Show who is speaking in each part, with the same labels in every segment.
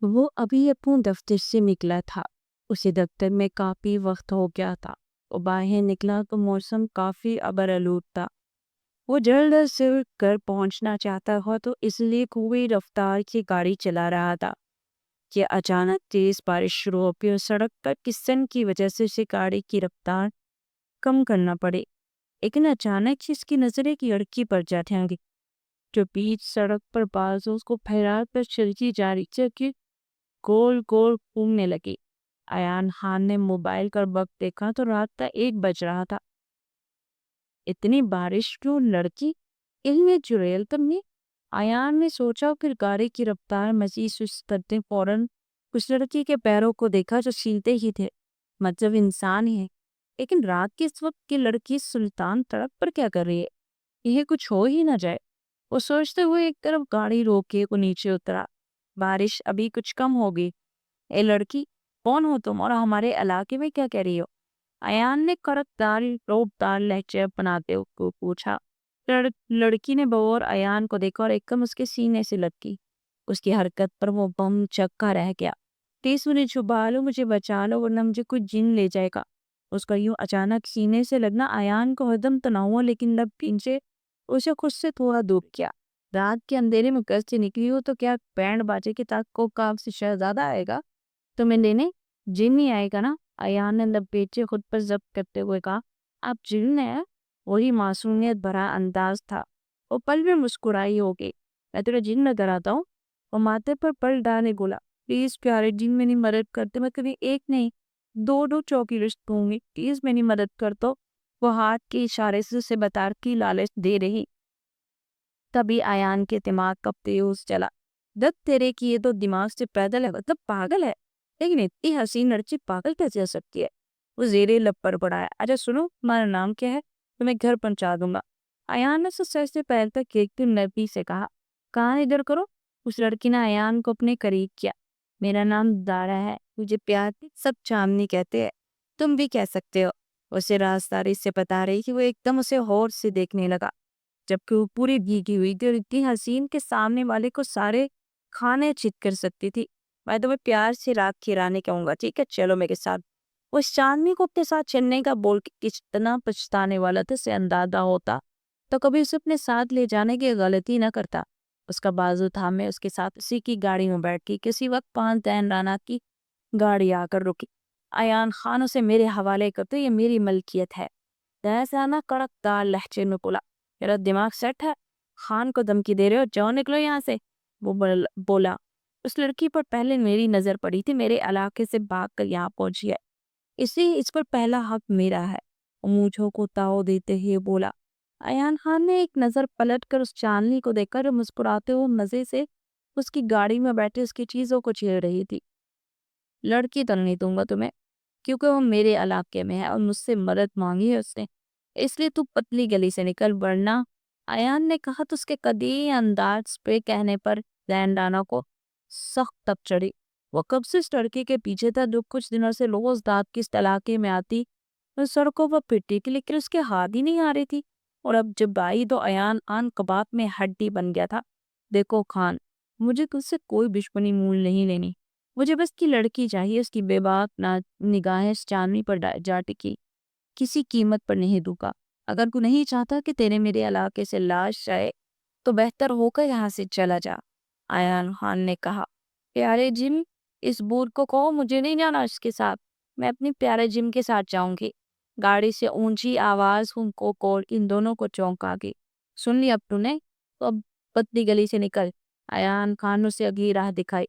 Speaker 1: وہ ابھی اپنے دفتر سے نکلا تھا۔ اسے دفتر میں کافی وقت ہو گیا تھا۔ وہ باہر نکلا تو موسم کافی ابرآلود تھا۔ وہ جلد سے گھر پہنچنا چاہتا ہوا تو اس لیے خوبی رفتار کی گاڑی چلا رہا تھا کہ اچانک تیز بارش شروع ہو گئی اور سڑک پر کسن کی وجہ سے اسے گاڑی کی رفتار کم کرنا پڑے۔ لیکن اچانک اس کی نظر ایک لڑکی پر جا ٹھہری جو بیچ سڑک پر بازو کو پھیلا کر چلتی جا رہی تھی کہ گول گول گھومنے لگی۔ ایان خان نے موبائل کا وقت دیکھا تو رات کا 1 بج رہا تھا۔ اتنی بارش کیوں؟ لڑکی علم میں جڑیل تم نے؟ ایان نے سوچا، پھر گاڑی کی رفتار مزید سست کرتے فوراً اس لڑکی کے پیروں کو دیکھا جو سیدھے ہی تھے، مطلب انسان ہی ہے۔ لیکن رات کے اس وقت کی لڑکی سلطان سڑک پر کیا کر رہی ہے؟ یہ کچھ ہو ہی نہ جائے۔ وہ سوچتے ہوئے ایک طرف گاڑی روکے وہ نیچے اترا۔ بارش ابھی کچھ کم ہوگی۔ اے لڑکی، کون ہو تم اور ہمارے علاقے میں کیا کہہ رہی ہو؟ ایان نے کڑکدار روبدار لہجے بناتے ہوئے پوچھا۔ لڑکی نے بغور ایان کو دیکھا اور ایک دم اس کے سینے سے لٹکی۔ اس کی حرکت پر وہ بم چکا رہ گیا۔ پلیز مجھے چھپا لو، مجھے بچا لو ورنہ مجھے کوئی جن لے جائے گا۔ اس کا یوں اچانک سینے سے لگنا ایان کو ہردم تناؤ ہوا، لیکن لب پیچھے اسے خود سے تھوڑا دور کیا۔ رات کے اندھیرے میں گھر سے نکلی ہو تو کیا بینڈ باجے کے تاک کو کام سے شہزادہ آئے گا تمہیں لینے؟ جن نہیں آئے گا نا؟ ایان نے لب پیچھے خود پر ضبط کرتے ہوئے کہا۔ آپ جن ہیں؟ وہی معصومیت بھرا انداز تھا۔ وہ پل میں مسکرائی ہوگی۔ میں تیرا جن نظر آتا ہوں؟ وہ ماتھے پر پل ڈالے بولا۔ پلیز پیارے جن میری مدد کرتے، میں کبھی ایک نہیں 2 چوکی رشت دوں گی، پلیز میری مدد کر دو۔ وہ ہاتھ کے اشارے سے اسے بتا کی لالچ دے رہی۔ تبھی ایان کے دماغ کا فیوز چلا۔ دت تیرے کی، یہ تو دماغ سے پیدل ہے، مطلب پاگل ہے۔ لیکن اتنی حسین لڑکی پاگل کیسے ہو سکتی ہے؟ وہ زیرے لب پر بڑھایا۔ اچھا سنو، تمہارا نام کیا ہے؟ تمہیں گھر پہنچا دوں گا۔ ایان نے سر سے پہل تک کھینچتے نرمی سے کہا۔ کہاں ادھر کرو؟ اس لڑکی نے ایان کو اپنے قریب کیا۔ میرا نام دارا ہے، مجھے پیار سے سب چاندنی کہتے ہیں، تم بھی کہہ سکتے ہو۔ اسے رازداری سے بتا رہی کہ وہ ایک دم اسے غور سے دیکھنے لگا، جبکہ وہ پوری بھیگی ہوئی تھی اور اتنی حسین کے سامنے والے کو سارے کھانے چت کر سکتی تھی۔ میں تمہیں پیار سے رات کی رانی کہوں گا، ٹھیک ہے؟ چلو میرے ساتھ۔ وہ اس چاندنی کو اپنے ساتھ چلنے کا بول کے کتنا پچھتانے والا تھا سے اندازہ ہوتا تو کبھی اسے اپنے ساتھ لے جانے کی غلطی نہ کرتا۔ اس کا بازو تھامے اس کے ساتھ اسی کی گاڑی میں بیٹھ کے کسی وقت 5 دین رانا کی گاڑی آ کر رکی۔ ایان خان اسے میرے حوالے کرتے، یہ میری ملکیت ہے۔ دہسانہ کڑک دار لہجے میں بولا۔ میرا دماغ سیٹ ہے؟ خان کو دھمکی دے رہے ہو؟ جاؤ نکلو یہاں سے۔ وہ بولا۔ اس لڑکی پر پہلے میری نظر پڑی تھی، میرے علاقے سے بھاگ کر یہاں پہنچی ہے، اس پر پہلا حق میرا ہے۔ مونچھوں کو تاؤ دیتے ہی بولا۔ ایان خان نے ایک نظر پلٹ کر اس چاندنی کو دیکھ کر مسکراتے ہوئے مزے سے اس کی گاڑی میں بیٹھے اس کی چیزوں کو چھیڑ رہی تھی۔ لڑکی تو نہیں دوں گا تمہیں، کیونکہ وہ میرے علاقے میں ہے اور مجھ سے مدد مانگی ہے اس نے، اس لیے تو پتلی گلی سے نکل ورنہ۔ ایان نے کہا تو اس کے قدیم انداز پہ کہنے پر زین رانا کو سخت تپ چڑھی۔ وہ کب سے اس لڑکی کے پیچھے تھا جو کچھ دنوں سے روز رات کی اس علاقے میں آتی اور سڑکوں پر پھرتی تھی، لیکن اس کے ہاتھ ہی نہیں آ رہی تھی، اور اب جب آئی تو ایان آن کباب میں ہڈی بن گیا تھا۔ دیکھو خان، مجھے تجھ سے کوئی دشمنی مول نہیں لینی، مجھے بس کی لڑکی چاہیے۔ اس کی بے باک نگاہیں اس چاندنی پر جا ٹکی۔ کسی قیمت پر نہیں دوں گا۔ اگر تو نہیں چاہتا کہ تیرے میرے علاقے سے لاش جائے تو بہتر ہو کر یہاں سے چلا جا۔ ایان خان نے کہا۔ پیارے جم، اس بور کو کہو مجھے نہیں جانا اس کے ساتھ، میں اپنی پیارے جم کے ساتھ جاؤں گی۔ گاڑی سے اونچی آواز ان کو کول ان دونوں کو چونکا گئی۔ سن لی اب تو نے؟ تو اب پتلی گلی سے نکل۔ ایان خان نے اسے اگلی راہ دکھائی۔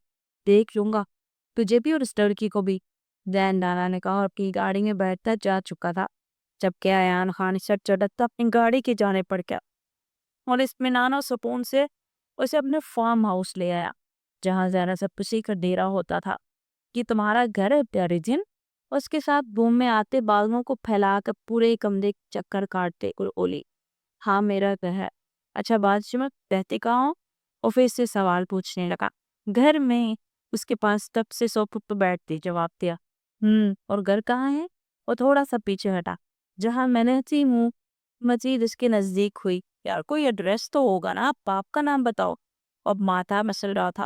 Speaker 1: دیکھ لوں گا تجھے بھی اور اس لڑکی کو بھی، زین رانا نے کہا اور اپنی گاڑی میں بیٹھتا جا چکا تھا، جبکہ ایان خان سر چڑھتا اپنی گاڑی کی جانب پڑ گیا اور اطمینان و سکون سے اسے اپنے فارم ہاؤس لے آیا، جہاں زیادہ سب کسی کا ڈیرا ہوتا تھا۔ کہ تمہارا گھر ہے پیارے جن؟ اس کے ساتھ بوم میں آتے بالوں کو پھیلا کر پورے کمرے چکر کاٹتے اور اولی۔ ہاں میرا گھر ہے۔ اچھا بات میں رہتے کہاں ہوں؟ اور پھر سے سوال پوچھنے لگا۔ گھر میں، اس کے پاس تب سے سوفے پر بیٹھتی جواب دیا۔ اور گھر کہاں ہے؟ وہ تھوڑا سا پیچھے ہٹا، جہاں میں رہتی ہوں۔ مزید اس کے نزدیک ہوئی۔ یار کوئی ایڈریس تو ہوگا نا، باپ کا نام بتاؤ۔ اب ماتھا مسل رہا تھا۔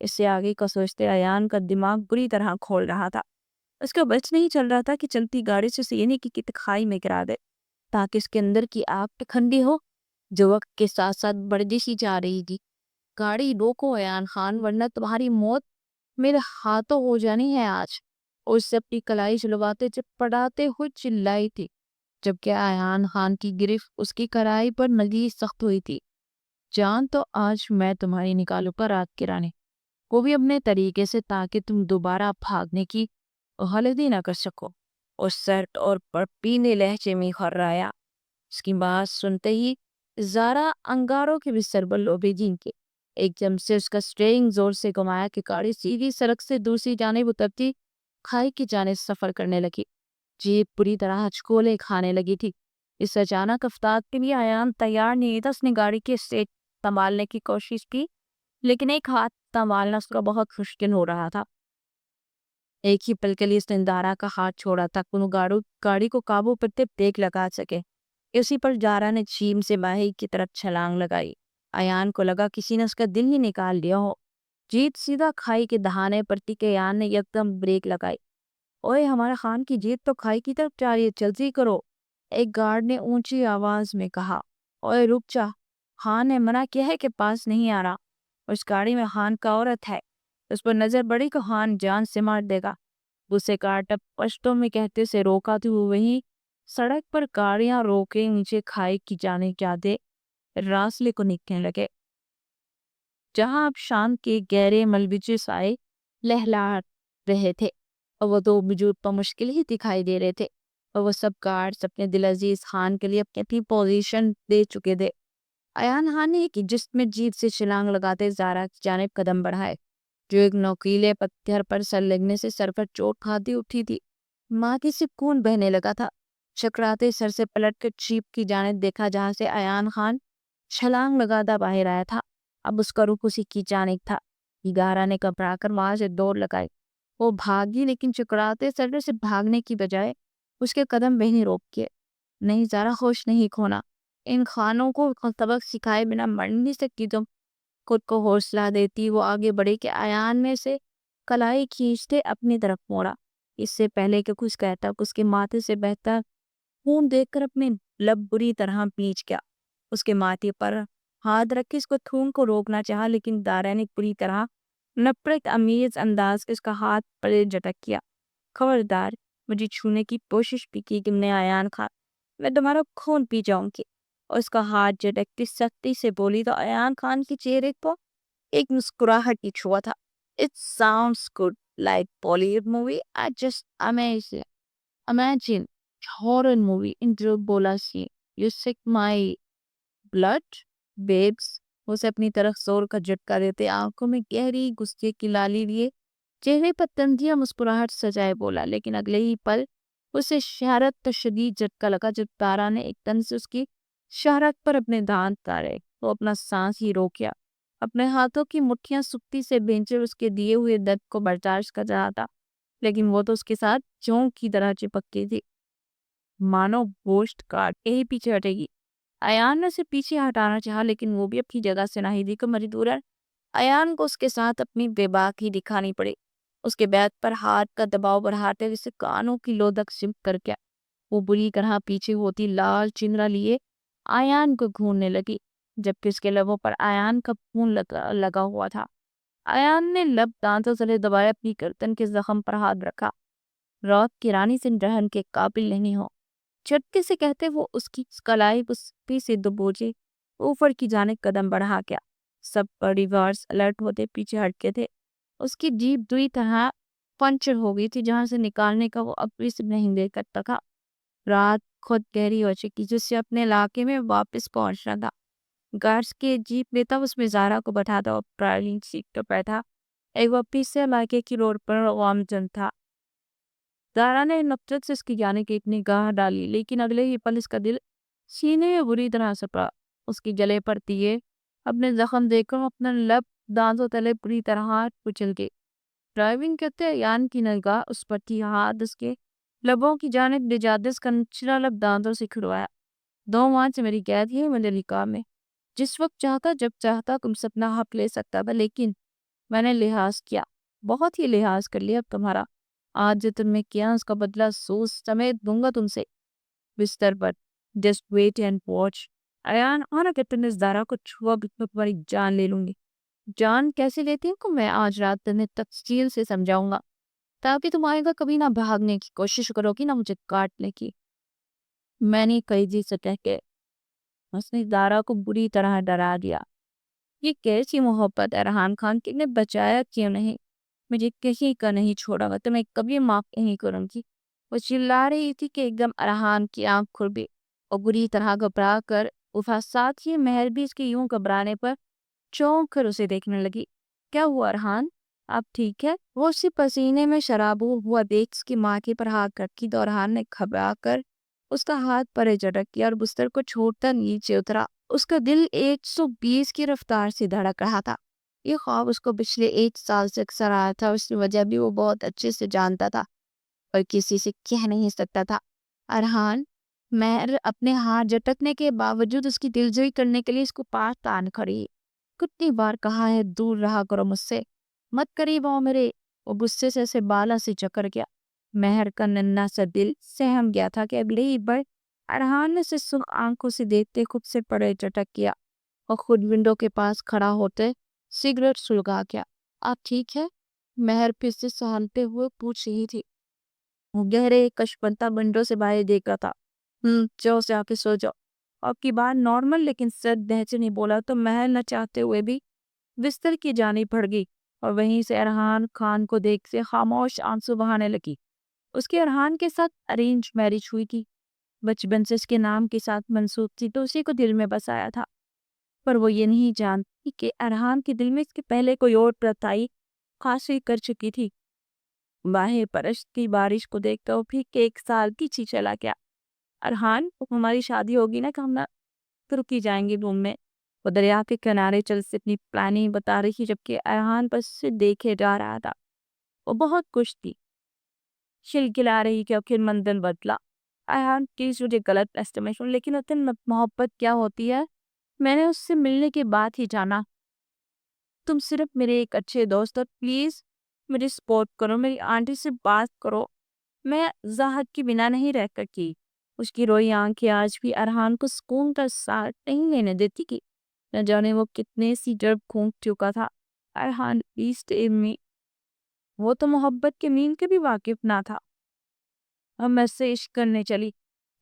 Speaker 1: اس سے آگے کا سوچتے ایان کا دماغ بری طرح کھول رہا تھا۔ اس کا بس نہیں چل رہا تھا کہ چلتی گاڑی سے اسے یہ نہیں کہ کھائی میں گرا دے تاکہ اس کے اندر کی آگ ٹھنڈی ہو جو وقت کے ساتھ ساتھ بڑھتی سی جا رہی تھی۔ گاڑی روکو ایان خان ورنہ تمہاری موت میرے ہاتھوں ہو جانی ہے آج۔ اور اس سے اپنی کلائی جلواتے پڑاتے ہوئے چلائی تھی، جبکہ ایان خان کی گرفت اس کی کلائی پر مزید سخت ہوئی تھی۔ جان تو آج میں تمہاری نکالوں پر رات کی رانی، وہ بھی اپنے طریقے سے تاکہ تم دوبارہ بھاگنے کی غلطی نہ کر سکو۔ اور سرد اور پینے لہجے میں خرایا۔ اس کی بات سنتے ہی زارا انگاروں کے بستر پر لوبے جین کے ایک جم سے اس کا سٹیئرنگ زور سے گھمایا کہ گاڑی سیدھی سڑک سے دوسری جانب اترتی کھائی کی جانب سفر کرنے لگی۔ جیپ پوری طرح ہچکولے کھانے لگی تھی۔ اس اچانک افطار کے لیے ایان تیار نہیں تھا۔ اس نے گاڑی کے سیٹ سنبھالنے کی کوشش کی لیکن ایک ہاتھ سنبھالنا اس کا بہت مشکل ہو رہا تھا۔ ایک ہی پل کے لیے اس نے دارا کا ہاتھ چھوڑا تھا کہ گاڑی کو قابو کرتے بریک لگا سکے۔ اسی پر دارا نے جھیم سے باہر کی طرف چھلانگ لگائی۔ ایان کو لگا کسی نے اس کا دل ہی نکال لیا ہو۔ جیت سیدھا کھائی کے دہانے پر تھی کہ ایان نے یکدم بریک لگائی۔ اوئے ہمارا خان کی جیت تو کھائی کی طرف جا رہی ہے، جلدی کرو، ایک گارڈ نے اونچی آواز میں کہا۔ اوئے رک جا، خان نے منع کیا ہے کہ پاس نہیں آ رہا۔ اس گاڑی میں خان کا عورت ہے، اس پر نظر پڑی کہ خان جان سے مار دے گا۔ اسے کارٹپ پشتوں میں کہتے سے روکا تو وہیں سڑک پر گاڑیاں روکے نیچے کھائی کی جانے جاتے راسلے کو نکلنے لگے، جہاں اب شام کے گہرے ملبے سائے لہلا رہے تھے اور وہ دو وجود پر مشکل ہی دکھائی دے رہے تھے، اور وہ سب گارڈز اپنے دل عزیز خان کے لیے اپنی پوزیشن دے چکے تھے۔ ایان خان نے کہ جس میں جیت سے چھلانگ لگاتے زارا کی جانب قدم بڑھائے جو ایک نوکیلے پتھر پر سر لگنے سے سر پر چوٹ کھاتی اٹھی تھی۔ ماتھے سے خون بہنے لگا تھا۔ چکراتے سر سے پلٹ کر جیپ کی جانب دیکھا جہاں سے ایان خان چھلانگ لگاتا باہر آیا تھا۔ اب اس کا رخ اسی کی جانب تھا۔ دارا نے گھبرا کر وہاں سے دوڑ لگائی۔ وہ بھاگی لیکن چکراتے سر سے بھاگنے کی بجائے اس کے قدم وہیں روک کے نہیں زارا خوش نہیں کھونا، ان خانوں کو سبق سکھائے بنا مر نہیں سکتی تم، خود کو حوصلہ دیتی وہ آگے بڑھے کہ ایان میں سے کلائی کھینچتے اپنی طرف موڑا۔ اس سے پہلے کہ کچھ کہتا اس کے ماتھے سے بہتا خون دیکھ کر اپنے لب بری طرح پیچ گیا۔ اس کے ماتھے پر ہاتھ رکھ کے اس کو خون کو روکنا چاہا لیکن دارا نے پوری طرح نفرت امیز انداز کے اس کا ہاتھ پر جھٹک کیا۔ خبردار مجھے چھونے کی کوشش بھی کی کہ میں ایان خان، میں تمہارا خون پی جاؤں گی۔ اور اس کا ہاتھ جھٹکتی سختی سے بولی تو ایان خان کے چہرے کو ایک مسکراہٹ کی چھوا تھا۔ It sounds good like Bollywood movie. I just imagine horror movie in جو بولا سی You sick my blood babes۔ اسے اپنی طرف زور کا جھٹکا دیتے آنکھوں میں گہری غصے کی لالی لیے چہرے پر تنزیہ مسکراہٹ سجائے بولا، لیکن اگلے ہی پل اسے شہرت شدید جھٹکا لگا جب دارا نے ایک تن سے اس کی شہرت پر اپنے دانت تارے۔ وہ اپنا سانس ہی روکیا، اپنے ہاتھوں کی مٹھیاں سکتی سے بھینچے اس کے دیے ہوئے درد کو برداشت کر رہا تھا، لیکن وہ تو اس کے ساتھ چونک کی طرح چپکتی تھی، مانو گوشت کاٹ کے ہی پیچھے ہٹے گی۔ ایان نے اسے پیچھے ہٹانا چاہا لیکن وہ بھی اپنی جگہ سے نہیں دی کہ مجبور ایان کو اس کے ساتھ اپنی بے باکی دکھانی پڑی۔ اس کے بیت پر ہاتھ کا دباؤ بڑھاتے ہوئے اسے کانوں کی لودک سمٹ کر کے وہ بری طرح پیچھے ہوتی لال چنرا لیے ایان کو گھوننے لگی، جبکہ اس کے لبوں پر ایان کا خون لگا ہوا تھا۔ ایان نے لب دانتوں سے دبائے اپنی گردن کے زخم پر ہاتھ رکھا۔ رات کی رانی سے رہن کے قابل نہیں ہو، چٹکے سے کہتے وہ اس کی کلائی پی سے دبوچے اوپر کی جانب قدم بڑھا گیا۔ سب باڈی گارڈز الرٹ ہوتے پیچھے ہٹکے تھے۔ اس کی جیپ دوئی طرح پنچر ہو گئی تھی جہاں سے نکالنے کا وہ اب بھی نہیں دے کرتا تھا۔ رات خود گہری ہو چکی جس سے اپنے علاقے میں واپس پہنچنا تھا۔ گارڈز کے جیپ لیتا اس میں زارا کو بٹھاتا اور ڈرائیونگ سیٹ پر بیٹھا ایک واپس سے علاقے کی روڈ پر غامزن تھا۔ زارا نے نفرت سے اس کی جانے کی ایک نگاہ ڈالی لیکن اگلے ہی پل اس کا دل سینے میں بری طرح سپڑا۔ اس کی جلے پر دیے اپنے زخم دیکھ کر اپنا لب دانتوں تلے پوری طرح کچل گئی۔ ڈرائیونگ کرتے ایان کی نگاہ اس پر تھی، ہاتھ اس کے لبوں کی جانب لے جاتے اس کا نچلا لب دانتوں سے کھڑوایا۔ 2 ماہ سے میری قید ہی میرے نکاح میں، جس وقت چاہتا جب چاہتا تم سے اپنا حق لے سکتا تھا، لیکن میں نے لحاظ کیا، بہت ہی لحاظ کر لیا اب تمہارا۔ آج جو تم نے کیا اس کا بدلہ سوز سمیت دوں گا تم سے۔ بستر پر just wait and watch. Ayan آنا کہ تم نے زارا کو چھوا بھی تو تمہاری جان لے لوں گی۔ جان کیسے لیتی ہوں کو میں آج رات تمہیں تفصیل سے سمجھاؤں گا، تاکہ تم آئے گا کبھی نہ بھاگنے کی کوشش کرو گی نہ مجھے کاٹنے کی۔ میں نے قیدی سے کہہ کے اس نے زارا کو بری طرح ڈرا دیا۔ یہ کیسی محبت ہے ارحان خان، کہ نے بچایا کیوں نہیں؟ مجھے کہیں کا نہیں چھوڑا گا، تمہیں کبھی معاف نہیں کروں گی۔ وہ چلا رہی تھی کہ ایک دم ارحان کی آنکھ کھل گئی اور بری طرح گھبرا کر اٹھا، ساتھ ہی مہر بھی اس کے یوں گھبرانے پر چونک کر اسے دیکھنے لگی۔ کیا ہوا ارحان، آپ ٹھیک ہے؟ وہ اسی پسینے میں شرابور ہوا دیکھ اس کی ماتھے پر ہاتھ رکھی تو ارحان نے گھبرا کر اس کا ہاتھ پرے جھٹک کیا اور بستر کو چھوڑتا نیچے اترا۔ اس کا دل 120 کی رفتار سے دھڑک رہا تھا۔ یہ خواب اس کو پچھلے 1 سال سے اکثر آیا تھا، اس کی وجہ بھی وہ بہت اچھے سے جانتا تھا اور کسی سے کہہ نہیں سکتا تھا۔ ارحان، مہر اپنے ہاتھ جھٹکنے کے باوجود اس کی دلجوئی کرنے کے لیے اس کو پاس تان کھڑی۔ کتنی بار کہا ہے دور رہا کرو مجھ سے، مت قریب آؤ میرے۔ وہ غصے سے اسے بالا سے جکڑ گیا۔ مہر کا ننھا سا دل سہم گیا تھا کہ اگلے ہی بار ارحان نے اسے سرخ آنکھوں سے دیکھتے خود سے پڑے جھٹک کیا اور خود ونڈو کے پاس کھڑا ہوتے سگریٹ سلگا گیا۔ آپ ٹھیک ہے؟ مہر پھر سے سہلتے ہوئے پوچھ رہی تھی۔ وہ گہرے کشمکش ونڈو سے باہر دیکھ رہا تھا۔ جاؤ سے آ کے سو جاؤ۔ آپ کی بات نارمل لیکن سرد لہجے نہیں بولا تو مہر نہ چاہتے ہوئے بھی بستر کی جانب بڑھ گئی اور وہیں سے ارحان خان کو دیکھ سے خاموش آنسو بہانے لگی۔ اس کے ارحان کے ساتھ ارینج میرج ہوئی تھی، بچپن سے اس کے نام کے ساتھ منسوب تھی تو اسی کو دل میں بسایا تھا، پر وہ یہ نہیں جانتی کہ ارحان کے دل میں اس کے پہلے کوئی اور پرتائی خاصی کر چکی تھی۔ باہر برس کی بارش کو دیکھتا وہ پھر کہ 1 سال پیچھے چلا گیا۔ ارحان، ہماری شادی ہوگی نا کہ ہم نہ ترکی جائیں گے روم میں۔ وہ دریا کے کنارے چل سے اپنی پلاننگ بتا رہی جبکہ ارحان بس سے دیکھے جا رہا تھا۔ وہ بہت خوش تھی، کھلکھلا رہی کہ آخر منزل بدلا۔ ارحان پلیز مجھے غلط ایسٹیمیشن، لیکن اتن محبت کیا ہوتی ہے میں نے اس سے ملنے کے بعد ہی جانا۔ تم صرف میرے ایک اچھے دوست، اور پلیز مجھے سپورٹ کرو، میری آنٹی سے بات کرو، میں زاہد کی بنا نہیں رہ سکتی۔ اس کی روئی آنکھیں آج بھی ارحان کو سکون کا ساتھ نہیں لینے دیتی کہ نہ جانے وہ کتنے سی جرب گھونٹ چکا تھا۔ Arhan please tell me. وہ تو محبت کے مین کے بھی واقف نہ تھا۔ اب میں سے عشق کرنے چلی،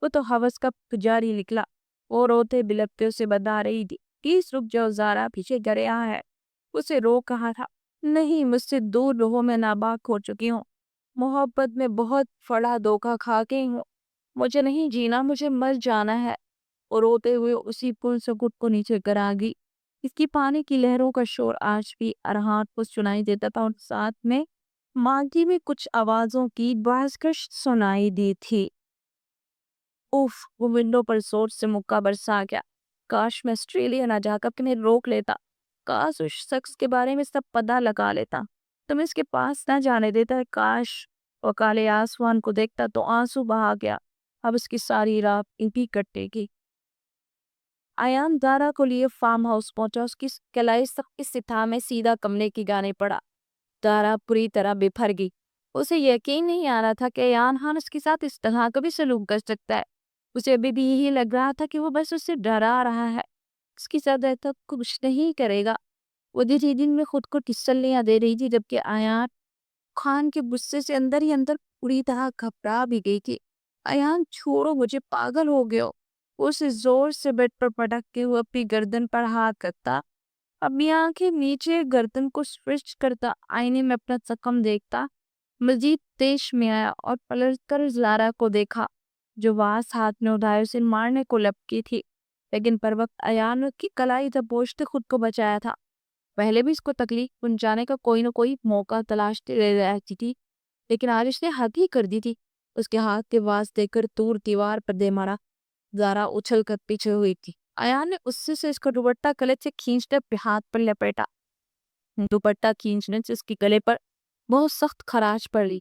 Speaker 1: وہ تو حوث کا پجاری نکلا۔ وہ روتے بلکتے اسے بتا رہی تھی پلیز رک جاؤ زارا، پیچھے گریا ہے۔ اسے رو کہا تھا نہیں، مجھ سے دور رہو، میں ناباک ہو چکی ہوں، محبت میں بہت بڑا دھوکا کھا گئی ہوں، مجھے نہیں جینا، مجھے مر جانا ہے۔ اور روتے ہوئے اسی پل سے خود کو نیچے گرا گئی۔ اس کی پانی کی لہروں کا شور آج بھی ارحان کو سنائی دیتا تھا اور ساتھ میں ماضی میں کچھ آوازوں کی بازگشت سنائی دی تھی۔ اوف، وہ ونڈو پر زور سے مکہ برسا گیا۔ کاش میں آسٹریلیا نہ جا کر تمہیں روک لیتا، کاش اس شخص کے بارے میں سب پتہ لگا لیتا، تم اس کے پاس نہ جانے دیتا۔ کاش وہ کالے آسمان کو دیکھتا تو آنسو بہا گیا۔ اب اس کی ساری رات بھی کٹے گی۔ ایان زارا کو لیے فارم ہاؤس پہنچا، اس کی کلائی سخت سطح میں سیدھا کمرے کی گانے پڑا۔ زارا پوری طرح بپھر گئی، اسے یقین نہیں آ رہا تھا کہ ایان خان اس کے ساتھ اس طرح کبھی سلوک کر سکتا ہے۔ اسے ابھی بھی یہی لگ رہا تھا کہ وہ بس اسے ڈرا رہا ہے، اس کی ساتھ رہتا کچھ نہیں کرے گا۔ وہ دن میں خود کو تسلیاں دے رہی تھی جبکہ ایان خان کے غصے سے اندر ہی اندر پوری طرح گھبرا بھی گئی تھی۔ ایان چھوڑو مجھے، پاگل ہو گئے ہو۔ وہ اسے زور سے بیڈ پر پٹکتے ہوئے اپنی گردن پر ہاتھ رکھتا، اپنی آنکھیں نیچے گردن کو سوئچ کرتا، آئینے میں اپنا زخم دیکھتا، مزید تیش میں آیا اور پلٹ کر زارا کو دیکھا جو واس ہاتھ میں اٹھائے اسے مارنے کو لپکی تھی، لیکن پر وقت ایان کی کلائی دبوچتے خود کو بچایا تھا۔ پہلے بھی اس کو تکلیف پہنچانے کا کوئی نہ کوئی موقع تلاشتے رہتی تھی، لیکن آج اس نے حد ہی کر دی تھی۔ اس کے ہاتھ کے واس دے کر دور دیوار پر دے مارا۔ زارا اچھل کر پیچھے ہوئی تھی۔ ایان نے اس سے اس کا دوپٹہ گلے سے کھینچتے اپنے ہاتھ پر لپیٹا۔ دوپٹہ کھینچنے سے اس کے گلے پر بہت سخت خراش پڑ لی۔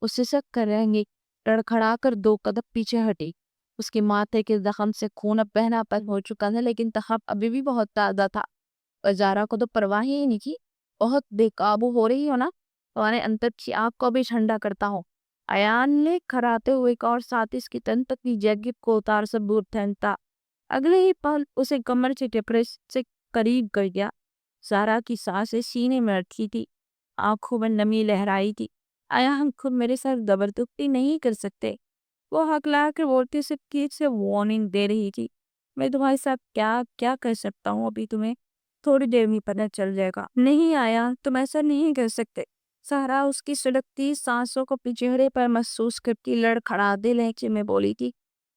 Speaker 1: اسے سک کر رہیں گی، لڑکھڑا کر 2 قدم پیچھے ہٹی۔ اس کے ماتھے کے زخم سے خون اب بہنا بند ہو چکا تھا لیکن تخب ابھی بھی بہت تازہ تھا، اور زارا کو تو پرواہ ہی نہیں کی۔ بہت بے قابو ہو رہی ہو نا، تمہارے اندر کی آگ کو بھی ٹھنڈا کرتا ہوں۔ ایان نے کھراتے ہوئے کہا اور ساتھ اس کی تن تک کی جیکٹ کو اتار ثبوت پھینکتا۔ اگلے ہی پل اسے کمر سے ٹکرے سے قریب کر گیا۔ زارا کی سانسیں سینے میں اٹکی تھی، آنکھوں میں نمی لہرائی تھی۔ ایان خود میرے ساتھ زبردستی نہیں کر سکتے، وہ ہکلا کر بولتی صرف کیچ سے وارننگ دے رہی تھی۔ میں تمہارے ساتھ کیا کیا کر سکتا ہوں ابھی تمہیں تھوڑی دیر میں پتہ چل جائے گا۔ نہیں آیا، تم ایسا نہیں کر سکتے۔ سارا اس کی سڑکتی سانسوں کو اپنے چہرے پر محسوس کرتی لڑکھڑاتے لہجے میں بولی تھی۔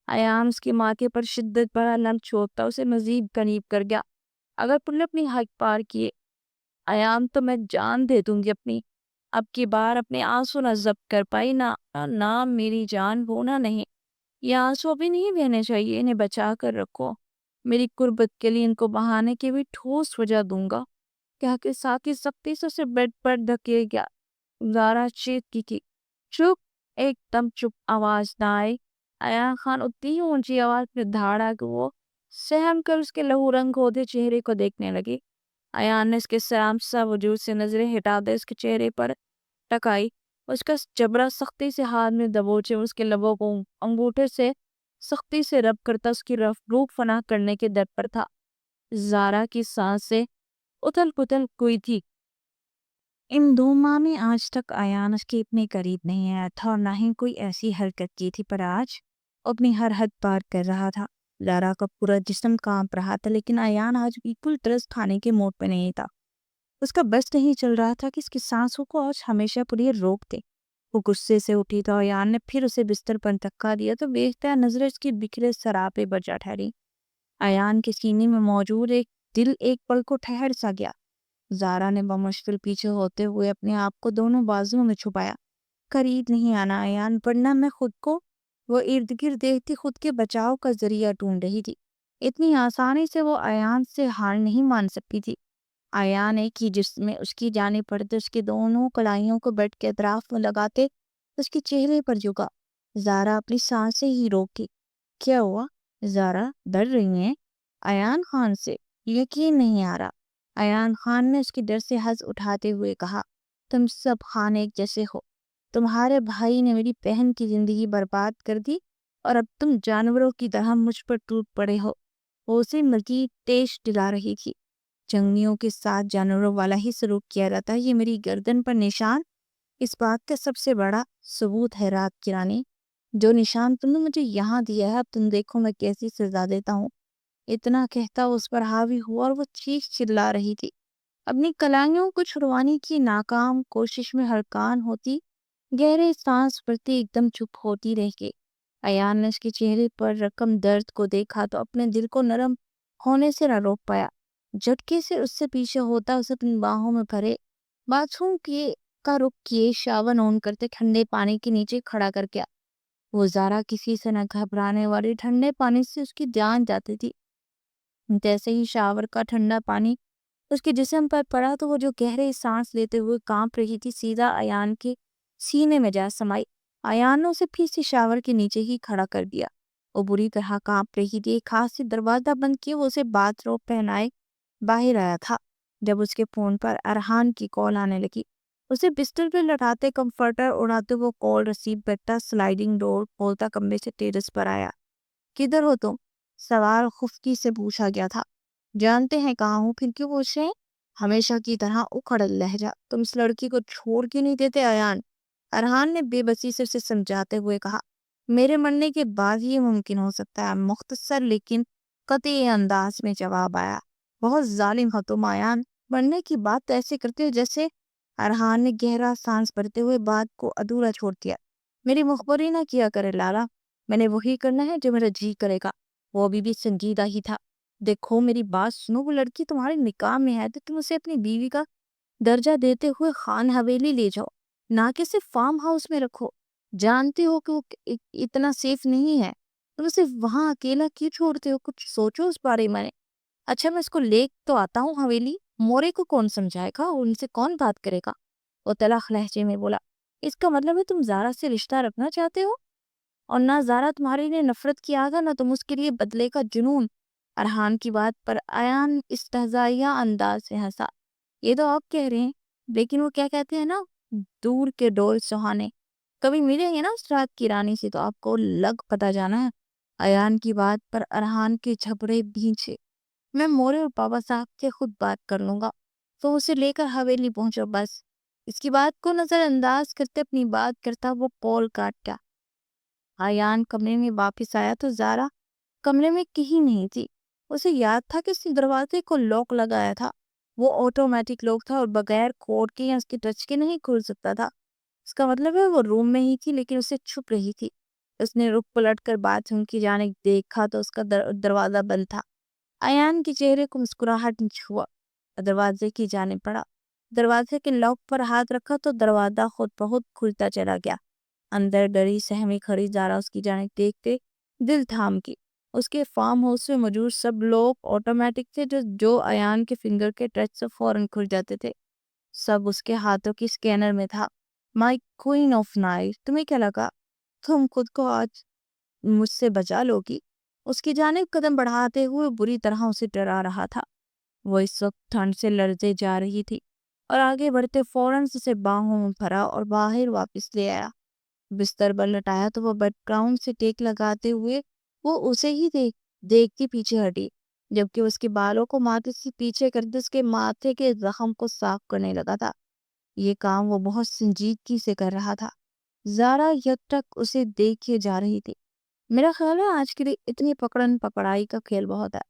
Speaker 1: ایان اس کی ماتھے پر شدت بھرا لمس چھوڑتا اسے مزید قریب کر گیا۔ اگر تم نے اپنی حد پار کیے ایان تو میں جان دے دوں گی اپنی۔ اب کی بار اپنے آنسو نہ ضبط کر پائی نہ میری جان بونا نہیں۔ یہ آنسو ابھی نہیں بہنے چاہیے، انہیں بچا کر رکھو۔ میری قربت کے لیے ان کو بہانے کی بھی ٹھوس وجہ دوں گا۔ کہہ کے ساتھ ہی سختی سے اسے بیڈ پر دھکیل گیا۔ زارا چیختی تھی، چپ، ایک دم چپ، آواز نہ آئی۔ ایان خان اتنی اونچی آواز میں دھاڑا کہ وہ سہم کر اس کے لہو رنگ ہوتے چہرے کو دیکھنے لگی۔ ایان نے اس کے سلام سا وجود سے نظریں ہٹا دے اس کے چہرے پر ٹکائی۔ اس کا جبڑا سختی سے ہاتھ میں دبوچے اس کے لبوں کو انگوٹھے سے سختی سے رب کرتا اس کی روح فنا کرنے کے در پر تھا۔ زارا کی سانسیں اتھل پتھل کوئی تھی۔ ان 2 ماہ میں آج تک ایان اس کے اتنے قریب نہیں آیا تھا اور نہ ہی کوئی ایسی حرکت کی تھی، پر آج اپنی ہر حد پار کر رہا تھا۔ زارا کا پورا جسم کانپ رہا تھا، لیکن ایان آج بالکل ترس کھانے کے موڈ پہ نہیں تھا۔ اس کا بس نہیں چل رہا تھا کہ اس کی سانسوں کو آج ہمیشہ پوری روک دے۔ وہ غصے سے اٹھی تو ایان نے پھر اسے بستر پر دھکا دیا تو بے اختیار نظریں اس کی بکھرے سراپے پر جا ٹھہری۔ ایان کے سینے میں موجود دل ایک پل کو ٹھہر سا گیا۔ زارا نے بمشکل پیچھے ہوتے ہوئے اپنے آپ کو دونوں بازوؤں میں چھپایا۔ قریب نہیں آنا ایان، ورنہ میں خود کو وہ ارد گرد دیکھتی خود کے بچاؤ کا ذریعہ ڈھونڈ رہی تھی۔ اتنی آسانی سے وہ ایان سے ہار نہیں مان سکتی تھی۔ ایان ایک ہی جسم میں اس کی جانب پڑھتے اس کے دونوں کلائیوں کو بیڈ کے اطراف میں لگاتے اس کے چہرے پر جھکا۔ زارا اپنی سانسیں ہی روکی۔ کیا ہوا؟ زارا ڈر رہی ہیں؟ ایان خان سے یقین نہیں آ رہا۔ ایان خان نے اس کے ڈر سے ہنس اٹھاتے ہوئے کہا، تم سب خان ایک جیسے ہو۔ تمہارے بھائی نے میری بہن کی زندگی برباد کر دی اور اب تم جانوروں کی طرح مجھ پر ٹوٹ پڑے ہو۔ وہ اسے مزید تیز ڈلا رہی تھی۔ جنگلیوں کے ساتھ جانوروں والا ہی سلوک کیا جاتا ہے، یہ میری گردن پر نشان اس بات کا سب سے بڑا ثبوت ہے رات کی رانی۔ جو نشان تم نے مجھے یہاں دیا ہے، اب تم دیکھو میں کیسی سزا دیتا ہوں۔ اتنا کہتا اس پر حاوی ہوا اور وہ چیخ چلا رہی تھی۔ اپنی کلائیوں کو چھڑوانے کی ناکام کوشش میں ہلکان ہوتی، گہرے سانس بھرتی ایک دم چپ ہوتی رہ گئی۔ ایان نے اس کے چہرے پر رقم درد کو دیکھا تو اپنے دل کو نرم ہونے سے نہ روک پایا۔ جھٹکے سے اس سے پیچھے ہوتا اسے اپنی باہوں میں بھرے باتھ روم کا رخ کیے شاور آن کرتے ٹھنڈے پانی کے نیچے کھڑا کر گیا۔ وہ زارا کسی سے نہ گھبرانے والی ٹھنڈے پانی سے اس کی جان جاتی تھی۔ جیسے ہی شاور کا ٹھنڈا پانی اس کے جسم پر پڑا تو وہ جو گہرے سانس لیتے ہوئے کانپ رہی تھی سیدھا ایان کے سینے میں جا سمائی۔ ایان نے اسے پھر سے شاور کے نیچے ہی کھڑا کر دیا۔ وہ بری طرح کانپ رہی تھی۔ ایک ہاتھ سے دروازہ بند کیے وہ اسے باتھ روب پہنائے باہر آیا تھا جب اس کے فون پر ارحان کی کال آنے لگی۔ اسے بستر پہ لٹاتے کمفرٹر اڑاتے وہ کال ریسیو کرتا سلائیڈنگ ڈور کھولتا کمرے سے ٹیرس پر آیا۔ کدھر ہو تم؟ سوال خفگی سے پوچھا گیا تھا۔ جانتے ہیں کہاں ہوں؟ پھر کیوں پوچھ رہے ہیں؟ ہمیشہ کی طرح اکھڑ لہجہ، تم اس لڑکی کو چھوڑ کے نہیں دیتے ایان؟ ارحان نے بے بسی سے اسے سمجھاتے ہوئے کہا، میرے مرنے کے بعد یہ ممکن ہو سکتا ہے۔ مختصر لیکن قطعی انداز میں جواب آیا۔ بہت ظالم ہو تم ایان، مرنے کی بات ایسے کرتے ہو جیسے۔ ارحان نے گہرا سانس بھرتے ہوئے بات کو ادھورا چھوڑ دیا۔ میری مخبری نہ کیا کرے لالا، میں نے وہی کرنا ہے جو میرا جی کرے گا۔ وہ ابھی بھی سنجیدہ ہی تھا۔ دیکھو میری بات سنو، وہ لڑکی تمہارے نکاح میں ہے تو تم اسے اپنی بیوی کا درجہ دیتے ہوئے خان حویلی لے جاؤ، نہ کہ صرف فارم ہاؤس میں رکھو۔ جانتے ہو کہ وہ اتنا سیف نہیں ہے، تم اسے وہاں اکیلا کیوں چھوڑتے ہو؟ کچھ سوچو اس بارے میں۔ اچھا میں اس کو لے تو آتا ہوں حویلی، مورے کو کون سمجھائے گا اور ان سے کون بات کرے گا؟ وہ تلخ لہجے میں بولا، اس کا مطلب ہے تم زارا سے رشتہ رکھنا چاہتے ہو؟ اور نہ زارا تمہارے لیے نفرت کی آگ ہے، نہ تم اس کے لیے بدلے کا جنون۔ ارحان کی بات پر ایان استہزائیہ انداز سے ہنسا۔
Speaker 2: یہ تو آپ کہہ رہے ہیں، لیکن وہ کیا کہتے ہیں نا، دور کے ڈول سہانے. کبھی ملیں گے نا اس رات کی رانی سے تو آپ کو لگ پتا جانا ہے. ایان کی بات پر ارحان کے جھپڑے بھینچے. میں مورے اور بابا صاحب سے خود بات کر لوں گا. تو اسے لے کر حویلی پہنچو بس. اس کی بات کو نظر انداز کرتے اپنی بات کرتا وہ کال کاٹ گیا. ایان کمرے میں واپس آیا تو زارا کمرے میں کہیں نہیں تھی. اسے یاد تھا کہ اس نے دروازے کو لاک لگایا تھا. وہ آٹومیٹک لاک تھا اور بغیر کوڈ کے یا اس کے ٹچ کے نہیں کھل سکتا تھا. اس کا مطلب ہے وہ روم میں ہی تھی لیکن اسے چھپ رہی تھی. اس نے رخ پلٹ کر باتھ روم کی جانب دیکھا تو اس کا دروازہ بند تھا. ایان کے چہرے کو مسکراہٹ چھوا. دروازے کی جانب پڑا. دروازے کے لاک پر ہاتھ رکھا تو دروازہ خود بخود کھلتا چلا گیا. اندر ڈری سہمی کھڑی زارا اس کی جانب دیکھتے دل تھام کی. اس کے فارم ہاؤس میں موجود سب لوگ آٹومیٹک تھے جو ایان کے فنگر کے ٹچ سے فوراً کھل جاتے تھے. سب اس کے ہاتھوں کی سکینر میں تھا. مائی کوئین آف نائٹ، تمہیں کیا لگا تم خود کو آج مجھ سے بچا لو گی؟ اس کی جانب قدم بڑھاتے ہوئے بری طرح اسے ڈرا رہا تھا. وہ اس وقت ٹھنڈ سے لرزے جا رہی تھی اور آگے بڑھتے فوراً اسے باہوں میں بھرا اور باہر واپس لے آیا. بستر پر لٹایا تو وہ بیڈ گراؤنڈ سے ٹیک لگاتے ہوئے وہ اسے ہی دیکھتی پیچھے ہٹی، جبکہ اس کے بالوں کو ماتھے سے پیچھے کرتے اس کے ماتھے کے زخم کو صاف کرنے لگا تھا. یہ کام وہ بہت سنجیدگی سے کر رہا تھا. زارا یک ٹک اسے دیکھے جا رہی تھی. میرا خیال ہے آج کے لیے اتنی پکڑن پکڑائی کا کھیل بہت ہے.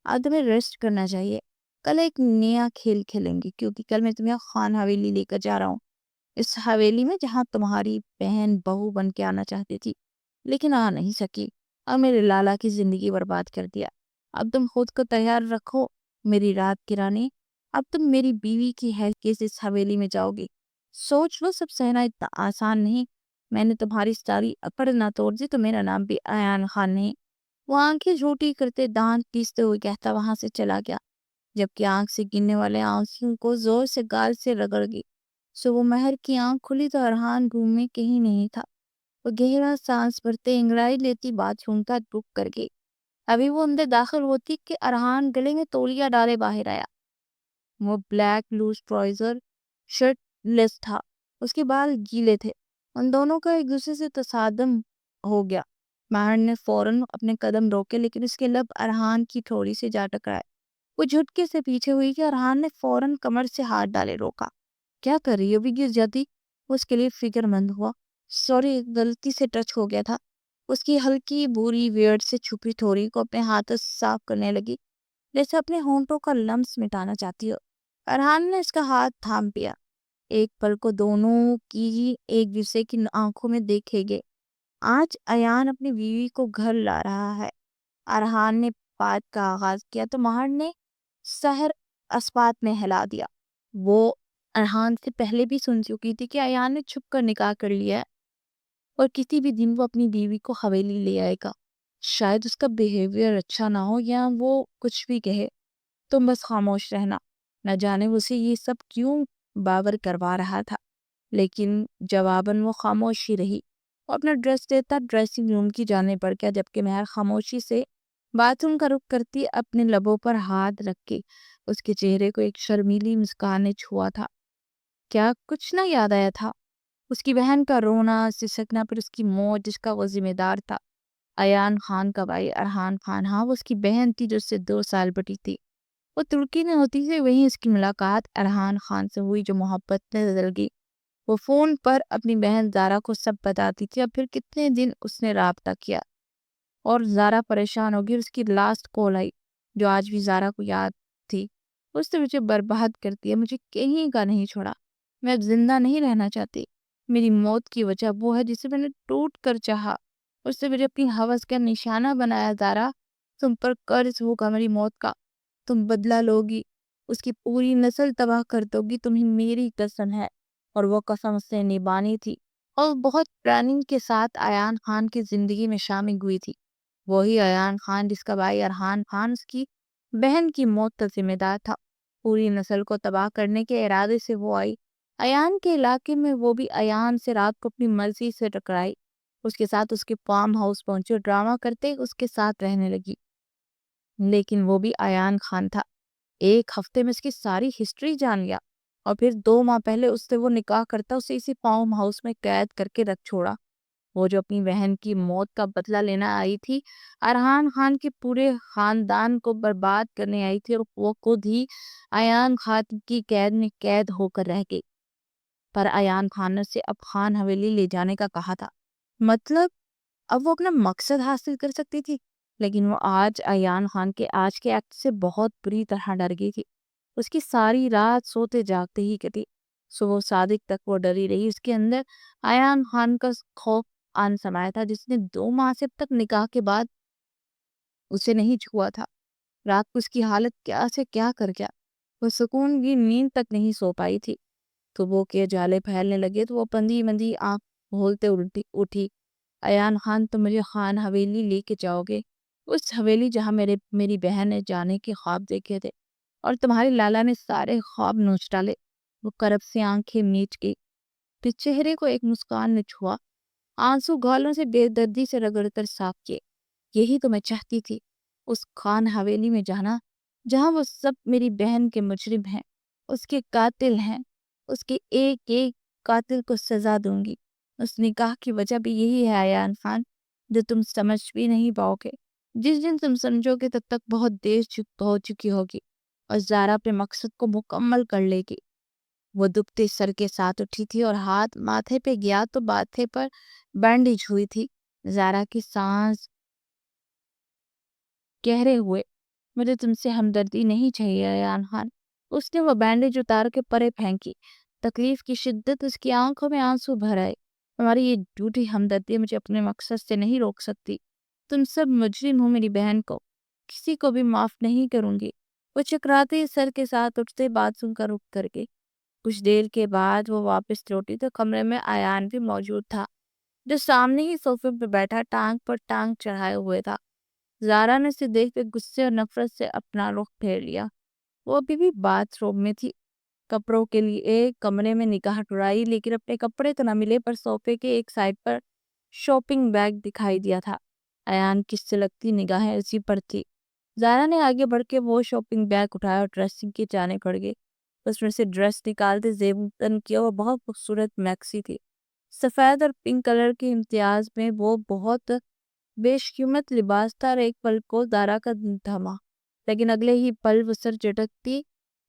Speaker 2: آج تمہیں ریسٹ کرنا چاہیے. کل ایک نیا کھیل کھیلیں گے کیونکہ کل میں تمہیں خان حویلی لے کر جا رہا ہوں. اس حویلی میں جہاں تمہاری بہن بہو بن کے آنا چاہتی تھی لیکن آ نہیں سکی اور میرے لالا کی زندگی برباد کر دیا. اب تم خود کو تیار رکھو میری رات کی رانی. اب تم میری بیوی کی حیثیت سے اس حویلی میں جاؤ گی. سوچ لو سب سہنا اتنا آسان نہیں. میں نے تمہاری ساری اکڑ نہ توڑ دی تو میرا نام بھی ایان خان نہیں. وہ آنکھیں جھوٹی کرتے دانت پیستے ہوئے کہتا وہاں سے چلا گیا، جبکہ آنکھ سے گرنے والے آنسوں کو زور سے گال سے رگڑ گئی. صبح مہر کی آنکھ کھلی تو ارحان روم میں کہیں نہیں تھا. وہ گہرا سانس بھرتے انگڑائی لیتی باتھ روم کا رخ کر گئی. ابھی وہ اندر داخل ہوتی کہ ارحان گلے میں تولیہ ڈالے باہر آیا. وہ بلیک لوز ٹرائزر شرٹ لیس تھا. اس کے بال گیلے تھے. ان دونوں کا ایک دوسرے سے تصادم ہو گیا. مہر نے فوراً اپنے قدم روکے لیکن اس کے لب ارحان کی تھوڑی سے جا ٹکرائے. وہ جھٹکے سے پیچھے ہوئی کہ ارحان نے فوراً کمر سے ہاتھ ڈالے روکا. کیا کر رہی ہو؟ بھی گر جاتی. وہ اس کے لیے فکر مند ہوا. سوری، غلطی سے ٹچ ہو گیا تھا. اس کی ہلکی بری ویئرڈ سے چھپی تھوڑی کو اپنے ہاتھ صاف کرنے لگی جیسے اپنے ہونٹوں کا لمس مٹانا چاہتی ہو. ارحان نے اس کا ہاتھ تھام پیا. ایک پل کو دونوں کی ایک دوسرے کی آنکھوں میں دیکھے گئے. آج ایان اپنی بیوی کو گھر لا رہا ہے. ارحان نے بات کا آغاز کیا تو مہر نے سحر اسپات میں ہلا دیا. وہ ارحان سے پہلے بھی سن چکی تھی کہ ایان نے چھپ کر نکاح کر لیا ہے اور کسی بھی دن وہ اپنی بیوی کو حویلی لے آئے گا. شاید اس کا بیہیویئر اچھا نہ ہو یا وہ کچھ بھی کہے، تم بس خاموش رہنا. نہ جانے اسے یہ سب کیوں باور کروا رہا تھا لیکن جواباً وہ خاموش ہی رہی. وہ اپنا ڈریس دیتا ڈریسنگ روم کی جانب بڑھ گیا جبکہ مہر خاموشی سے باتھ روم کا رخ کرتی اپنے لبوں پر ہاتھ رکھ کے اس کے چہرے کو ایک شرمیلی مسکان نے چھوا تھا. کیا کچھ نہ یاد آیا تھا؟ اس کی بہن کا رونا سسکنا پھر اس کی موت جس کا وہ ذمہ دار تھا. ایان خان کا بھائی ارحان خان. ہاں، وہ اس کی بہن تھی جو اس سے 2 سال بڑی تھی. وہ ترکی میں ہوتی تھی. وہیں اس کی ملاقات ارحان خان سے ہوئی جو محبت میں بدل گئی. وہ فون پر اپنی بہن زارا کو سب بتاتی تھی. اب پھر کتنے دن اس نے رابطہ کیا اور زارا پریشان ہوگی. اس کی لاسٹ کال آئی جو آج بھی زارا کو یاد تھی. اس نے مجھے برباد کر دیا، مجھے کہیں کا نہیں چھوڑا. میں اب زندہ نہیں رہنا چاہتی. میری موت کی وجہ وہ ہے جسے میں نے ٹوٹ کر چاہا. اس سے مجھے اپنی ہوس کا نشانہ بنایا. زارا، تم پر قرض ہوگا میری موت کا. تم بدلہ لوگی، اس کی پوری نسل تباہ کر دو گی. تمہیں میری قسم ہے. اور وہ قسم اس نے نبھانی تھی اور بہت پلاننگ کے ساتھ ایان خان کی زندگی میں شامل ہوئی تھی. وہی ایان خان جس کا بھائی ارحان خان اس کی بہن کی موت کا ذمہ دار تھا. پوری نسل کو تباہ کرنے کے ارادے سے وہ آئی ایان کے علاقے میں. وہ بھی ایان سے رات کو اپنی مرضی سے ٹکرائی. اس کے ساتھ اس کے فارم ہاؤس پہنچی اور ڈرامہ کرتے اس کے ساتھ رہنے لگی. لیکن وہ بھی ایان خان تھا. ایک ہفتے میں اس کی ساری ہسٹری جان لیا، اور پھر 2 ماہ پہلے اس سے وہ نکاح کرتا، اسے اسی فارم ہاؤس میں قید کر کے رکھ چھوڑا۔ وہ جو اپنی بہن کی موت کا بدلہ لینا آئی تھی، ارحان خان کے پورے خاندان کو برباد کرنے آئی تھی، اور وہ خود ہی ایان خان کی قید میں قید ہو کر رہ گئی۔ پر ایان خان نے اسے اب خان حویلی لے جانے کا کہا تھا، مطلب اب وہ اپنا مقصد حاصل کر سکتی تھی۔ لیکن وہ آج ایان خان کے آج کے ایکٹ سے بہت بری طرح ڈر گئی تھی۔ اس کی ساری رات سوتے جاگتے ہی کٹی۔ صبح صادق تک وہ ڈری رہی۔ اس کے اندر ایان خان کا خوف آن سمایا تھا، جس نے 2 ماہ سے تک نکاح کے بعد اسے نہیں چھوا تھا۔ رات کو اس کی حالت کیا سے کیا کر گیا، وہ سکون کی نیند تک نہیں سو پائی تھی۔ صبح کے جالے پھیلنے لگے تو وہ بندی بندی آنکھ کھولتے اٹھی۔ ایان خان، تم مجھے خان حویلی لے کے جاؤ گے، اس حویلی جہاں میری بہن نے جانے کے خواب دیکھے تھے، اور تمہاری لالا نے سارے خواب نوچ ڈالے۔ وہ کرب سے آنکھیں میچ گئی، پھر چہرے کو ایک مسکان نے چھوا، آنسو گالوں سے بے دردی سے رگڑ کر صاف کیے۔ یہی تو میں چاہتی تھی، اس خان حویلی میں جانا جہاں وہ سب میری بہن کے مجرم ہیں، اس کے قاتل ہیں، اس کے ایک ایک قاتل کو سزا دوں گی۔ اس نکاح کی وجہ بھی یہی ہے ایان خان، جو تم سمجھ بھی نہیں پاؤ گے۔ جس دن تم سمجھو گے تب تک بہت دیر ہو چکی ہوگی، اور زارا اپنے مقصد کو مکمل کر لے گی۔ وہ دکھتے سر کے ساتھ اٹھی تھی اور ہاتھ ماتھے پہ گیا تو ماتھے پر بینڈیج ہوئی تھی۔ زارا کی سانس گہرے ہوئے۔ مجھے تم سے ہمدردی نہیں چاہیے ایان خان۔ اس نے وہ بینڈیج اتار کے پرے پھینکی۔ تکلیف کی شدت اس کی آنکھوں میں آنسو بھر آئے۔ ہماری یہ جھوٹی ہمدردی مجھے اپنے مقصد سے نہیں روک سکتی۔ تم سب مجرم ہو، میری بہن کو کسی کو بھی معاف نہیں کروں گی۔ وہ چکراتے سر کے ساتھ اٹھتے بات سن کر رک کر گئی۔ کچھ دیر کے بعد وہ واپس لوٹی تو کمرے میں ایان بھی موجود تھا، جو سامنے ہی صوفے پہ بیٹھا ٹانگ پر ٹانگ چڑھائے ہوئے تھا۔ زارا نے اسے دیکھ کے غصے اور نفرت سے اپنا رخ پھیر لیا۔ وہ ابھی بھی باتھ روم میں تھی، کپڑوں کے لیے ایک کمرے میں نگاہ ٹرائی، لیکن اپنے کپڑے تو نہ ملے، پر صوفے کے ایک سائڈ پر شاپنگ بیگ دکھائی دیا تھا۔ ایان کی سلگتی نگاہیں اسی پر تھی۔ زارا نے آگے بڑھ کے وہ شاپنگ بیگ اٹھایا اور ڈریسنگ کی جانب بڑھ گئی۔ اس میں سے ڈریس نکالتے زیب تن کیا، وہ بہت خوبصورت میکسی تھی، سفید اور پنک کلر کے امتیاز میں۔ وہ بہت بیش قیمت لباس تھا، اور ایک پل کو زارا کا دل تھما، لیکن اگلے ہی پل وہ سر جھٹکتی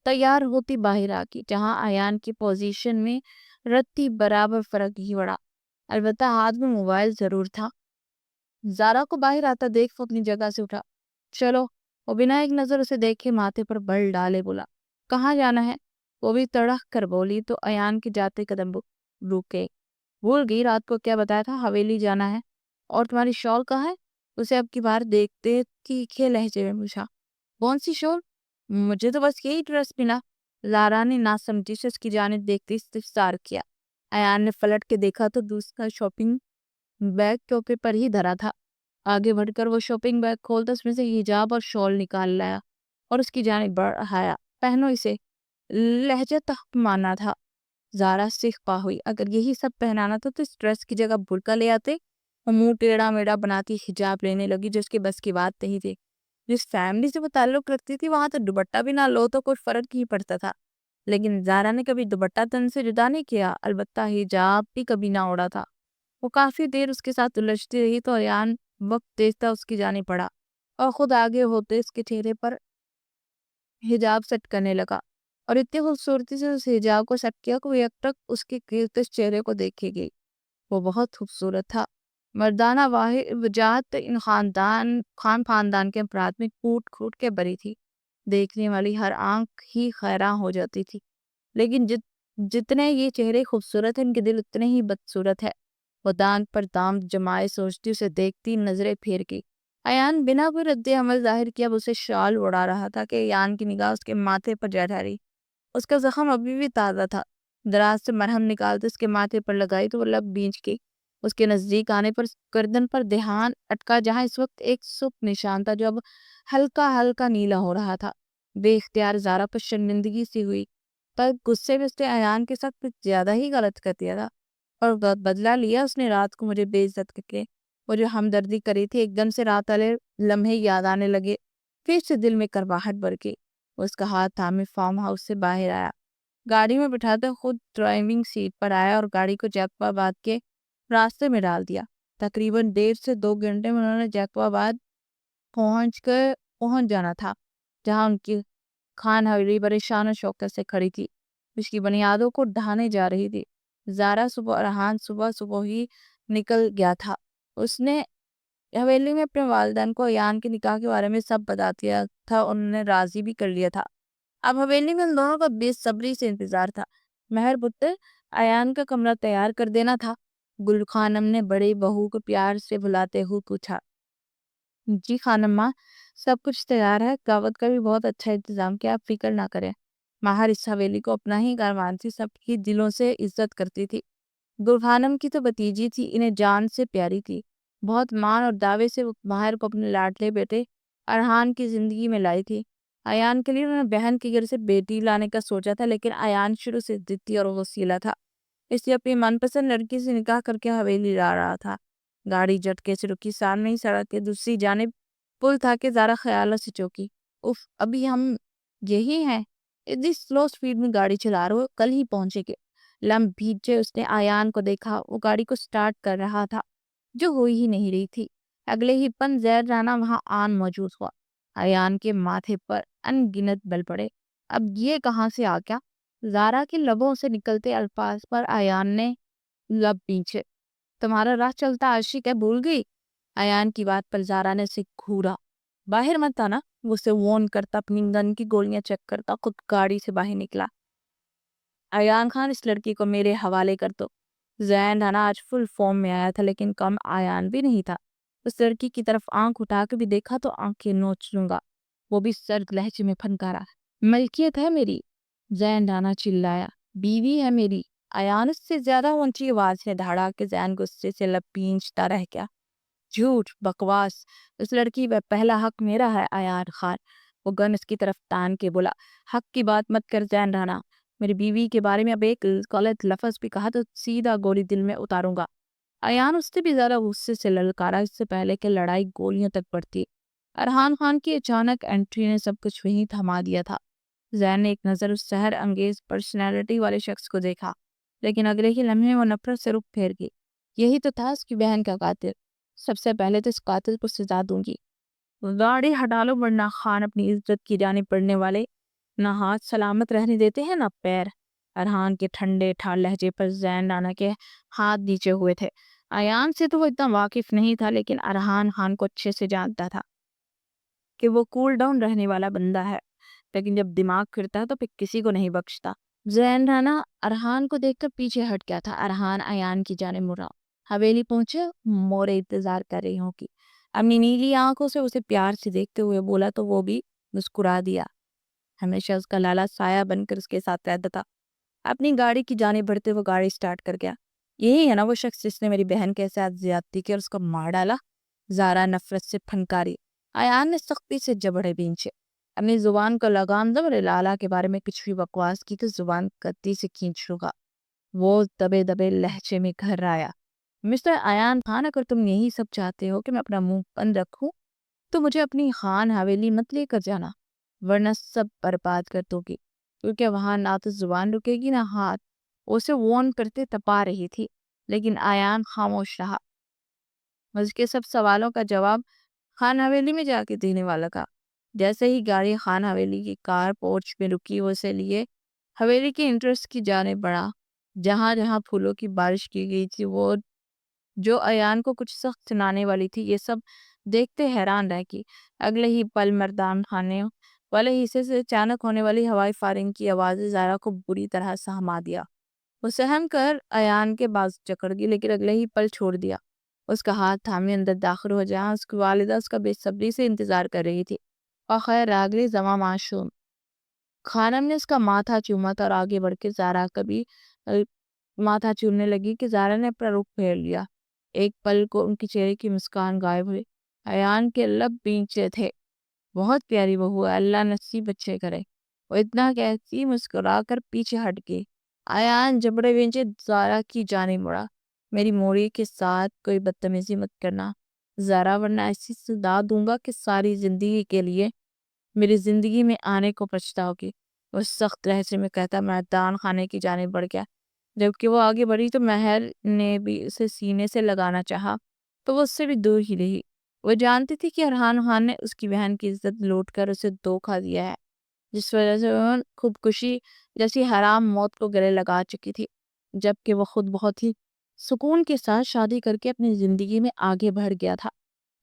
Speaker 2: تیار ہوتی باہر آ گئی، جہاں ایان کی پوزیشن میں رتی برابر فرق ہی پڑا۔ البتہ ہاتھ میں موبائل ضرور تھا۔ زارا کو باہر آتا دیکھ وہ اپنی جگہ سے اٹھا۔ چلو، وہ بنا ایک نظر اسے دیکھے ماتھے پر بل ڈالے بولا، کہاں جانا ہے؟ وہ بھی تڑک کر بولی تو ایان کے جاتے قدم رکے۔ بھول گئی رات کو کیا بتایا تھا، حویلی جانا ہے۔ اور تمہاری شال کہاں ہے؟ اسے اب کی بار دیکھتے تیکھے لہجے میں پوچھا۔ کون سی شال؟ مجھے تو بس یہی ڈریس ملا۔ زارا نے ناسمجھی سے اس کی جانب دیکھتے استفسار کیا۔ ایان نے پلٹ کے دیکھا تو دوسرا شاپنگ بیگ چوکے پر ہی دھرا تھا۔ آگے بڑھ کر وہ شاپنگ بیگ کھولتا اس میں سے حجاب اور شال نکال لایا اور اس کی جانب بڑھایا۔ پہنو اسے۔ لہجہ تحقیرانہ تھا۔ زارا سکھ پا ہوئی، اگر یہی سب پہنانا تھا تو اس ڈریس کی جگہ برقع لے آتے۔ وہ منہ ٹیڑھا میڑھا بناتی حجاب لینے لگی، جو اس کے بس کی بات نہیں تھی۔ جس فیملی سے وہ تعلق رکھتی تھی وہاں تو دوپٹہ بھی نہ لو تو کوئی فرق نہیں پڑتا تھا، لیکن زارا نے کبھی دوپٹہ تن سے جدا نہیں کیا، البتہ حجاب بھی کبھی نہ اوڑا تھا۔ وہ کافی دیر اس کے ساتھ الجھتی رہی تو ایان وقت دیکھتا اس کی جانب پڑا اور خود آگے ہوتے اس کے چہرے پر حجاب سیٹ کرنے لگا، اور اتنی خوبصورتی سے اس حجاب کو سیٹ کیا کہ وہ یک تک اس کے کرتش چہرے کو دیکھے گئی۔ وہ بہت خوبصورت تھا۔ مردانہ وجاہت ان خان خاندان کے افراد میں کوٹ کھوٹ کے بری تھی۔ دیکھنے والی ہر آنکھ ہی حیران ہو جاتی تھی، لیکن جتنے یہ چہرے خوبصورت ہیں ان کے دل اتنے ہی بدصورت ہے۔ وہ دان پر دام جمائے سوچتی، اسے دیکھتی نظریں پھیر گئی۔ ایان بنا کوئی رد عمل ظاہر کیا اب اسے شال اڑا رہا تھا کہ ایان کی نگاہ اس کے ماتھے پر جا ٹھہری۔ اس کا زخم ابھی بھی تازہ تھا۔ دراز سے مرہم نکالتے اس کے ماتھے پر لگائی تو وہ لب بھینچ گئی۔ اس کے نزدیک آنے پر گردن پر دھیان اٹکا، جہاں اس وقت ایک سرخ نشان تھا جو اب ہلکا ہلکا نیلا ہو رہا تھا۔ بے اختیار زارا پر شرمندگی سی ہوئی، پر غصے میں اس نے ایان کے ساتھ کچھ زیادہ ہی غلط کر دیا تھا، اور بدلہ لیا اس نے رات کو مجھے بے عزت کر کے۔ وہ جو ہمدردی کری تھی، ایک دم سے رات والے لمحے یاد آنے لگے، پھر سے دل میں کرواہٹ بھر گئی۔ اس کا ہاتھ تھامے فارم ہاؤس سے باہر آیا، گاڑی میں بٹھاتے خود ڈرائیونگ سیٹ پر آیا اور گاڑی کو جیکو آباد کے راستے میں ڈال دیا۔ تقریباً 1.5 سے 2 گھنٹے میں انہوں نے جیکو آباد پہنچ جانا تھا، جہاں ان کی خان حویلی بڑے شان و شوکت سے کھڑی تھی، اس کی بنیادوں کو ڈھانے جا رہی تھی۔ ارحان صبح ہی نکل گیا تھا۔ اس نے حویلی میں اپنے والدین کو ایان کے نکاح کے بارے میں سب بتا دیا تھا، انہوں نے راضی بھی کر لیا تھا۔ اب حویلی میں ان دونوں کا بے صبری سے انتظار تھا۔ مہر پتر ایان کا کمرہ تیار کر دینا تھا۔ گل خانم نے بڑی بہو کو پیار سے بلاتے ہوئے پوچھا۔ جی خانم ماں، سب کچھ تیار ہے، دعوت کا بھی بہت اچھا انتظام کیا، آپ فکر نہ کریں۔ ماہر اس حویلی کو اپنا ہی گھر مانتی، سب کی دلوں سے عزت کرتی تھی۔ گل خانم کی تو بھتیجی تھی، انہیں جان سے پیاری تھی، بہت مان اور دعوے سے وہ ماہر کو اپنے لاڈلے بیٹے ارحان کی زندگی میں لائی تھی۔ ایان کے لیے انہوں نے بہن کے گھر سے بیٹی لانے کا سوچا تھا، لیکن ایان شروع سے ضدی اور غصیلا تھا، اس لیے اپنی من پسند لڑکی سے نکاح کر کے حویلی لا رہا تھا۔ گاڑی جھٹکے سے رکی، سامنے ہی سڑک کے دوسری جانب پل تھا کہ زارا خیالات سے چوکی۔ ابھی ہم یہی ہیں، اتنی سلو سپیڈ میں گاڑی چلا رہے ہو، کل ہی پہنچے گے۔ لمب پیچھے اس نے ایان کو دیکھا، وہ گاڑی کو سٹارٹ کر رہا تھا جو ہوئی ہی نہیں رہی تھی۔ اگلے ہی پن زہر رانا وہاں آن موجود ہوا۔ ایان کے ماتھے پر ان گنت بل پڑے۔ اب یہ کہاں سے آ گیا؟ زارا کے لبوں سے نکلتے الفاظ پر ایان نے لب پیچھے۔ تمہارا راہ چلتا عاشق ہے، بھول گئی؟ ایان کی بات پر زارا نے اسے گھورا۔ باہر مت آنا، وہ اسے وارن کرتا، اپنی گن کی گولیاں چیک کرتا، خود گاڑی سے باہر نکلا۔ ایان خان، اس لڑکی کو میرے حوالے کر دو۔ زین رانا آج فل فارم میں آیا تھا، لیکن کم ایان بھی نہیں تھا۔ اس لڑکی کی طرف آنکھ اٹھا کے بھی دیکھا تو آنکھیں نوچ لوں گا، وہ بھی سرد لہجے میں پھنکارا۔ ملکیت ہے میری، زین رانا چلایا، بیوی ہے میری۔ ایان اس سے زیادہ اونچی آواز سے دھاڑا کہ زین غصے سے لب پینچتا رہ گیا۔ جھوٹ، بکواس، اس لڑکی پہ پہلا حق میرا ہے ایان خان، وہ گن اس کی طرف تان کے بولا۔ حق کی بات مت کر زین رانا، میری بیوی کے بارے میں اب ایک غلط لفظ بھی کہا تو سیدھا گولی دل میں اتاروں گا۔ ایان اس سے بھی زیادہ غصے سے للکارا، اس سے پہلے کہ لڑائی گولیوں تک بڑھتی۔ ارحان خان کی اچانک انٹری نے سب کچھ وہیں تھما دیا تھا۔ زین نے ایک نظر اس سحر انگیز پرسنالٹی والے شخص کو دیکھا، لیکن اگلے ہی لمحے وہ نفرت سے رخ پھیر گئی۔ یہی تو تھا اس کی بہن کا قاتل، سب سے پہلے تو اس قاتل کو سزا دوں گی۔ گاڑی ہٹا لو ورنہ خان اپنی عزت کی جانب پڑنے والے نہ ہاتھ سلامت رہنے دیتے ہیں نہ پیر۔ ارحان کے ٹھنڈے ٹھار لہجے پر زین رانا کے ہاتھ نیچے ہوئے تھے۔ ایان سے تو وہ اتنا واقف نہیں تھا، لیکن ارحان خان کو اچھے سے جانتا تھا کہ وہ کول ڈاؤن رہنے والا بندہ ہے، لیکن جب دماغ پھرتا ہے تو پھر کسی کو نہیں بخشتا۔ زین رانا ارحان کو دیکھ کر پیچھے ہٹ گیا تھا۔ ارحان ایان کی جانب مڑا۔ حویلی پہنچے، مورے انتظار کر رہی ہوں کی اپنی نیلی آنکھوں سے اسے پیار سے دیکھتے ہوئے بولا تو وہ بھی مسکرا دیا۔ ہمیشہ اس کا لالا سایہ بن کر اس کے ساتھ رہتا تھا۔ اپنی گاڑی کی جانب بڑھتے وہ گاڑی سٹارٹ کر گیا۔ یہی ہے نا وہ شخص جس نے میری بہن کے ساتھ زیادتی کی اور اس کو مار ڈالا؟ زارا نفرت سے پھنکاری۔ ایان نے سختی سے جبڑے بھینچے۔ اپنی زبان کو لگام دو، میرے لالا کے بارے میں کچھ بھی بکواس کی تو زبان کتی سے کھینچ لوں گا، وہ دبے دبے لہجے میں گھر آیا۔ مسٹر ایان خان، اگر تم یہی سب چاہتے ہو کہ میں اپنا منہ بند رکھوں تو مجھے اپنی خان حویلی مت لے کر جانا، ورنہ سب برباد کر دو گی، کیونکہ وہاں نہ تو زبان رکے گی نہ ہاتھ۔ اسے وارن کرتے تپا رہی تھی، لیکن ایان خاموش رہا۔ اس کے سب سوالوں کا جواب خان حویلی میں جا کے دینے والا کا۔ جیسے ہی گاڑی خان حویلی کی کار پورچ میں رکی، وہ اسے لیے حویلی کے انٹرسٹ کی جانب بڑھا، جہاں جہاں پھولوں کی بارش کی گئی تھی، وہ جو ایان کو کچھ سخت سنانے والی تھی، یہ سب دیکھتے حیران رہ گئی۔ اگلے ہی پل مردان خانے والے حصے سے اچانک ہونے والی ہوائی فائرنگ کی آوازیں زارا کو بری طرح سہما دیا۔ وہ سہم کر ایان کے بازو جکڑ گئی، لیکن اگلے ہی پل چھوڑ دیا۔ اس کا ہاتھ تھامے اندر داخل ہو، جہاں اس کی والدہ اس کا بے صبری سے انتظار کر رہی تھی۔ آخر راگلی زما معصوم، خانم نے اس کا ماتھا چوما تھا اور آگے بڑھ کے زارا کا بھی ماتھا چومنے لگی کہ زارا نے اپنا رخ پھیر لیا۔ ایک پل کو ان کی چہرے کی مسکان غائب ہوئی۔ ایان کے لب بینچے تھے، بہت پیاری بہو ہے، اللہ نصیب بچے کرے، وہ اتنا کہتی مسکرا کر پیچھے ہٹ گئی۔ ایان جبڑے بینچے زارا کی جانب مڑا۔ میری موری کے ساتھ کوئی بدتمیزی مت کرنا زارا، ورنہ ایسی سزا دوں گا کہ ساری زندگی کے لیے میری زندگی میں آنے کو پچھتاؤ گی۔ وہ سخت لہجے میں کہتا میدان خانے کی جانب بڑھ گیا۔ جبکہ وہ آگے بڑھی تو مہر نے بھی اسے سینے سے لگانا چاہا تو وہ اس سے بھی دور ہی رہی۔ وہ جانتی تھی کہ ارحان خان نے اس کی بہن کی عزت لوٹ کر اسے دھوکا دیا ہے، جس وجہ سے وہ خودکشی جیسی حرام موت کو گلے لگا چکی تھی، جبکہ وہ خود بہت ہی سکون کے ساتھ شادی کر کے اپنی زندگی میں آگے بڑھ گیا تھا۔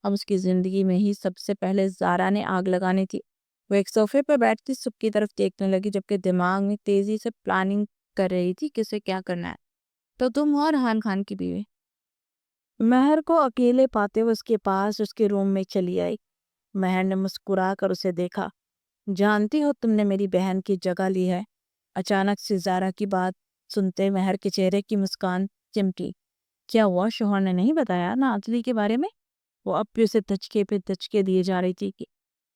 Speaker 2: اب اس کی زندگی میں ہی سب سے پہلے زارا نے آگ لگانی تھی۔ وہ ایک صوفے پر بیٹھتی سب کی طرف دیکھنے لگی، جبکہ دماغ میں تیزی سے پلاننگ کر رہی تھی کہ اسے کیا کرنا ہے۔ تو تم ہو ارحان خان کی بیوی؟
Speaker 1: مہر کو اکیلے پاتے ہوئے اس کے پاس اس کے روم میں چلی آئی۔ مہر نے مسکرا کر اسے دیکھا۔ جانتی ہو تم نے میری بہن کی جگہ لی ہے؟ اچانک سے زارا کی بات سنتے مہر کے چہرے کی مسکان چمکی۔ کیا ہوا؟ شوہر نے نہیں بتایا نازلی کے بارے میں؟ وہ اب بھی اسے دھچکے پہ دھچکے دیے جا رہی تھی کہ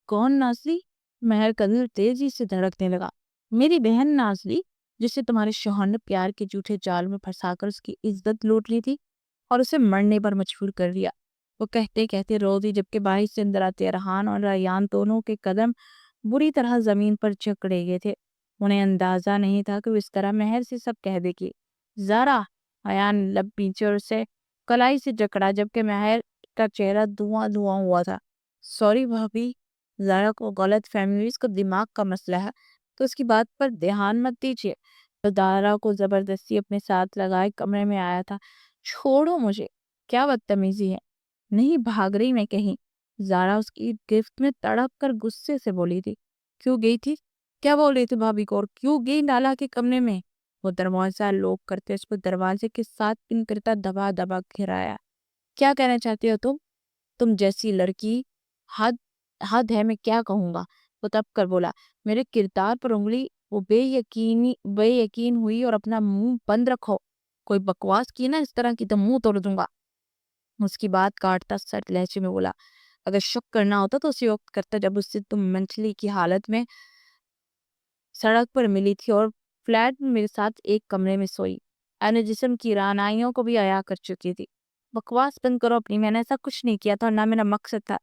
Speaker 1: کون نازلی؟ مہر کا دل تیزی سے دھڑکنے لگا۔ میری بہن نازلی، جسے تمہارے شوہر نے پیار کے جھوٹے جال میں پھنسا کر اس کی عزت لوٹ لی تھی اور اسے مرنے پر مجبور کر دیا۔ وہ کہتے کہتے رو دی، جبکہ باہر سے اندر آتے ارحان اور ریان دونوں کے قدم بری طرح زمین پر جکڑے گئے تھے۔ انہیں اندازہ نہیں تھا کہ وہ اس طرح مہر سے سب کہہ دے گی۔ زارا! ریان لب پیچھے اور اسے کلائی سے جکڑا، جبکہ مہر کا چہرہ دھواں دھواں ہوا تھا۔ سوری بھابی، زارا کو غلط فہمی ہوئی، اس کو دماغ کا مسئلہ ہے تو اس کی بات پر دھیان مت دیجیے۔ تو زارا کو زبردستی اپنے ساتھ لگائے کمرے میں آیا تھا۔ چھوڑو مجھے، کیا بدتمیزی ہے؟ نہیں بھاگ رہی میں کہیں؟ زارا اس کی گرفت میں تڑپ کر غصے سے بولی تھی۔ کیوں گئی تھی؟ کیا بول رہی تھی بھابی کو؟ اور کیوں گئی لالا کے کمرے میں؟ وہ دروازہ لوک کرتے اس کو دروازے کے ساتھ پن کرتا دبا دبا گھرایا۔ کیا کہنا چاہتی ہو تم؟ تم جیسی لڑکی حد حد ہے، میں کیا کہوں گا؟ وہ تب کر بولا۔ میرے کردار پر انگلی، وہ بے یقین ہوئی، اور اپنا منہ بند رکھو۔ کوئی بکواس کی نا اس طرح کی تو منہ توڑ دوں گا۔ اس کی بات کاٹتا سرد لہجے میں بولا، اگر شک کرنا ہوتا تو اسی وقت کرتا جب اس سے تم منچلی کی حالت میں سڑک پر ملی تھی اور فلیٹ میں میرے ساتھ ایک کمرے میں سوئی۔ اپنے جسم کی رانائیوں کو بھی عیاں کر چکی تھی۔ بکواس بند کرو اپنی، میں نے ایسا کچھ نہیں کیا تھا اور نہ میرا مقصد تھا۔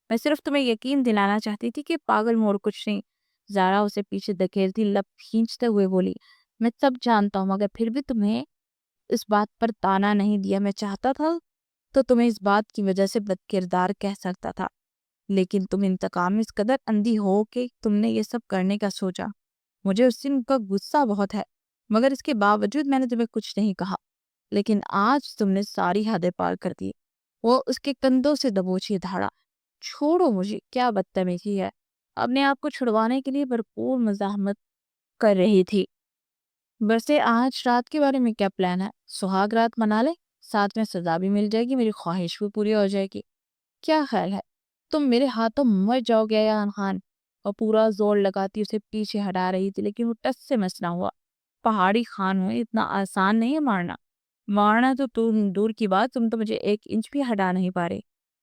Speaker 1: میں صرف تمہیں یقین دلانا چاہتی تھی کہ پاگل مور کچھ نہیں۔ زارا اسے پیچھے دھکیلتی لب کھینچتے ہوئے بولی، میں سب جانتا ہوں، مگر پھر بھی تمہیں اس بات پر تانا نہیں دیا۔ میں چاہتا تھا تو تمہیں اس بات کی وجہ سے بد کردار کہہ سکتا تھا، لیکن تم انتقام میں اس قدر اندھی ہو کہ تم نے یہ سب کرنے کا سوچا۔ مجھے اس دن کا غصہ بہت ہے، مگر اس کے باوجود میں نے تمہیں کچھ نہیں کہا، لیکن آج تم نے ساری حدیں پار کر دی۔ وہ اس کے کندھوں سے دبوچی دھاڑا۔ چھوڑو مجھے، کیا بدتمیزی ہے؟ اپنے آپ کو چھڑوانے کے لیے بھرپور مزاحمت کر رہی تھی۔ ویسے آج رات کے بارے میں کیا پلان ہے؟ سہاگ رات منا لے، ساتھ میں سزا بھی مل جائے گی، میری خواہش بھی پوری ہو جائے گی۔ کیا خیال ہے؟ تم میرے ہاتھوں مر جاؤ گے ایان خان؟ اور پورا زور لگاتی اسے پیچھے ہٹا رہی تھی، لیکن وہ ٹس سے مس نہ ہوا۔ پہاڑی خان ہوئے، اتنا آسان نہیں ہے مارنا تو تم دور کی بات، تم تو مجھے ایک انچ بھی ہٹا نہیں پا رہے۔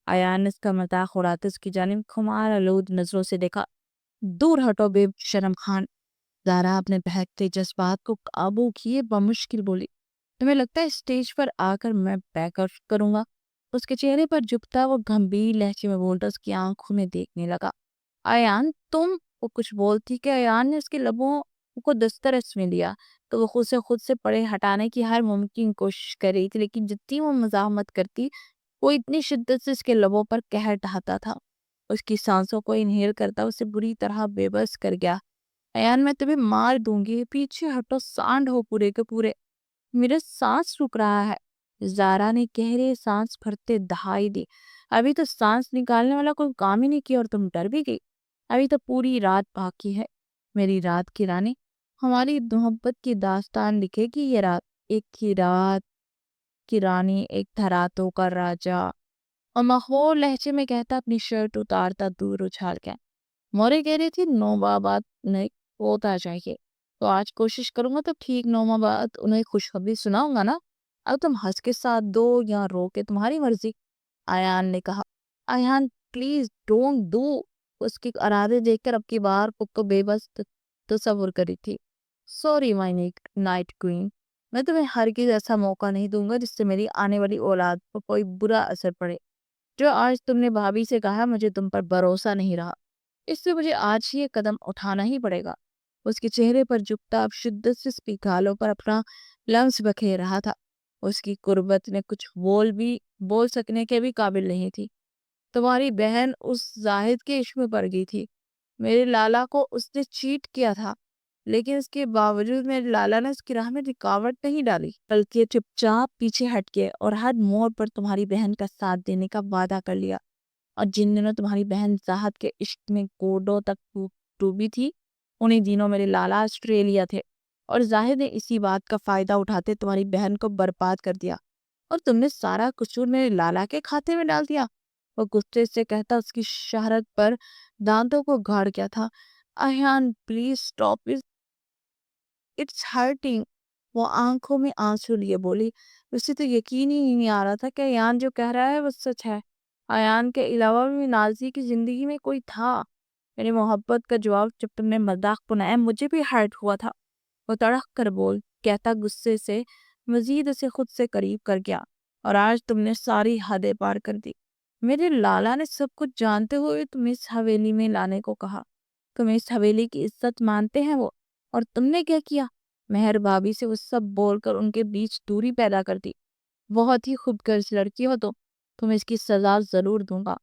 Speaker 1: ایان نے اس کا مذاق اڑاتے اس کی جانب خمار آلود نظروں سے دیکھا۔ دور ہٹو بے شرم خان۔ زارا اپنے بہکتے جذبات کو قابو کیے بمشکل بولی، تمہیں لگتا ہے اسٹیج پر آ کر میں بیک آؤٹ کروں گا؟ اس کے چہرے پر جھکتا وہ گمبھیر لہجے میں بولتا اس کی آنکھوں میں دیکھنے لگا۔ ایان تم، وہ کچھ بولتی کہ ایان نے اس کے لبوں کو دسترس میں لیا تو وہ خود سے پڑے ہٹانے کی ہر ممکن کوشش کر رہی تھی، لیکن جتنی وہ مزاحمت کرتی وہ اتنی شدت سے اس کے لبوں پر قہر ڈھاتا تھا۔ اس کی سانسوں کو انہیل کرتا اسے بری طرح بے بس کر گیا۔ ایان میں تمہیں مار دوں گی، پیچھے ہٹو، سانڈ ہو پورے کے پورے، میرا سانس رک رہا ہے۔ زارا نے گہرے سانس بھرتے دہائی دی۔ ابھی تو سانس نکالنے والا کوئی کام ہی نہیں کیا اور تم ڈر بھی گئی؟ ابھی تو پوری رات باقی ہے میری رات کی رانی۔ ہماری محبت کی داستان لکھے گی یہ رات، ایک کی رات کی رانی، ایک دھراتوں کا راجا۔ اور مخور لہجے میں کہتا اپنی شرٹ اتارتا دور اچھال کے، مورے کہہ رہی تھی 9 ماہ بعد نہیں ہوتا چاہیے، تو آج کوشش کروں گا تو ٹھیک 9 ماہ بعد انہیں خوشخبری سناؤں گا نا۔ اب تم ہنس کے ساتھ دو یا رو کے، تمہاری مرضی۔ ایان نے کہا۔ Ayan please don't do. اس کے ارادے دیکھ کر اب کی بار خود کو بے بس تصور کری تھی۔ سوری مائی نائٹ کوئین، میں تمہیں ہرگز ایسا موقع نہیں دوں گا جس سے میری آنے والی اولاد پر کوئی برا اثر پڑے۔ جو آج تم نے بھابھی سے کہا، مجھے تم پر بھروسہ نہیں رہا۔
Speaker 2: اس سے مجھے آج ہی یہ قدم اٹھانا ہی پڑے گا۔ اس کے چہرے پر جھکتا اب شدت سے اس کی گالوں پر اپنا لمس بکھیر رہا تھا۔ اس کی قربت نے کچھ بول سکنے کے بھی قابل نہیں تھی۔ تمہاری بہن اس زاہد کے عشق میں پڑ گئی تھی۔ میرے لالا کو اس نے چیٹ کیا تھا، لیکن اس کے باوجود میرے لالا نے اس کی راہ میں رکاوٹ نہیں ڈالی، بلکہ چپ چاپ پیچھے ہٹ کے اور ہر موڑ پر تمہاری بہن کا ساتھ دینے کا وعدہ کر لیا۔ اور جن دنوں تمہاری بہن زاہد کے عشق میں گوڈوں تک ڈوبی تھی، انہی دنوں میرے لالا آسٹریلیا تھے، اور زاہد نے اسی بات کا فائدہ اٹھاتے تمہاری بہن کو برباد کر دیا، اور تم نے سارا قصور میرے لالا کے کھاتے میں ڈال دیا۔ وہ غصے سے کہتا اس کی شہرت پر دانتوں کو گھاڑ کیا تھا۔ Ayaan please stop, it's hurting. وہ آنکھوں میں آنسو لیے بولی۔ اسے تو یقین ہی نہیں آ رہا تھا کہ ایان جو کہہ رہا ہے وہ سچ ہے۔ ایان کے علاوہ بھی نازی کی زندگی میں کوئی تھا۔ میری محبت کا جواب جب تم نے مذاق بنایا مجھے بھی ہرٹ ہوا تھا۔ وہ تڑک کر بول کہتا غصے سے مزید اسے خود سے قریب کر گیا۔ اور آج تم نے ساری حدیں پار کر دی۔ میرے لالا نے سب کچھ جانتے ہوئے تمہیں اس حویلی میں لانے کو کہا۔ تم اس حویلی کی عزت مانتے ہیں وہ، اور تم نے کیا کیا؟ مہر بھابھی سے وہ سب بول کر ان کے بیچ دوری پیدا کر دی۔ بہت ہی خوب غرض لڑکی ہو تم اس کی سزا ضرور دوں گا۔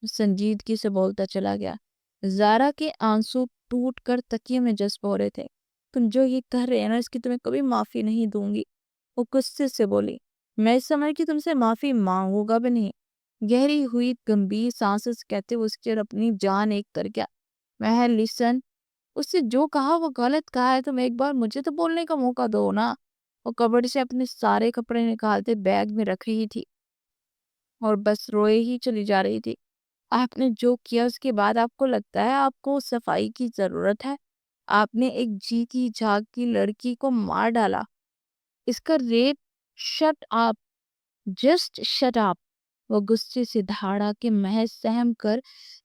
Speaker 2: سنجیدگی سے بولتا چلا گیا۔ زارا کے آنسو ٹوٹ کر تکیے میں جذب ہو رہے تھے۔ تم جو یہ کہہ رہے ہیں نا، اس کی تمہیں کبھی معافی نہیں دوں گی۔ وہ غصے سے بولی۔ میں اس سمجھ کی تم سے معافی مانگوں گا بھی نہیں۔ گہری ہوئی گمبھیر سانسیں کہتے وہ اس کی اپنی جان ایک کر گیا۔ مہر لسن، اس سے جو کہا وہ غلط کہا ہے، تم ایک بار مجھے تو بولنے کا موقع دو نا۔ وہ کبڑ سے اپنے سارے کپڑے نکالتے بیگ میں رکھ رہی تھی اور بس روئے ہی چلی جا رہی تھی۔ آپ نے جو کیا اس کے بعد آپ کو لگتا ہے آپ کو صفائی کی ضرورت ہے؟ آپ نے ایک جیتی جاگتی لڑکی کو مار ڈالا۔ اس کا ریپ، شٹ آپ، جسٹ شٹ آپ۔ وہ غصے سے دھاڑا کے محض سہم کر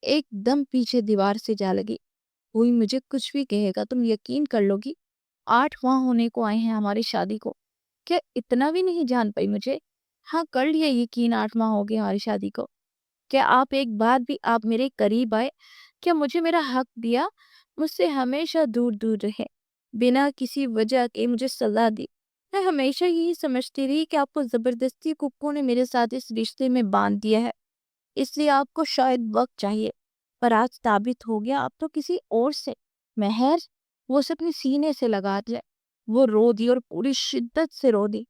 Speaker 2: ایک دم پیچھے دیوار سے جا لگی۔ کوئی مجھے کچھ بھی کہے گا تم یقین کر لو گی، 8 ماہ ہونے کو آئے ہیں ہماری شادی کو، کیا اتنا بھی نہیں جان پائی مجھے؟ ہاں کر لیا یقین، 8 ماہ ہو گئے ہماری شادی کو۔ کیا آپ ایک بار بھی آپ میرے قریب آئے؟ کیا مجھے میرا حق دیا؟ مجھ سے ہمیشہ دور دور رہے، بنا کسی وجہ کے مجھے سزا دی۔ میں ہمیشہ یہی سمجھتی رہی کہ آپ کو زبردستی ککو نے میرے ساتھ اس رشتے میں باندھ دیا ہے، اس لیے آپ کو شاید وقت چاہیے، پر آج ثابت ہو گیا آپ تو کسی اور سے۔ مہر، وہ اسے اپنے سینے سے لگا دیا۔ وہ رو دی اور پوری شدت سے رو دی۔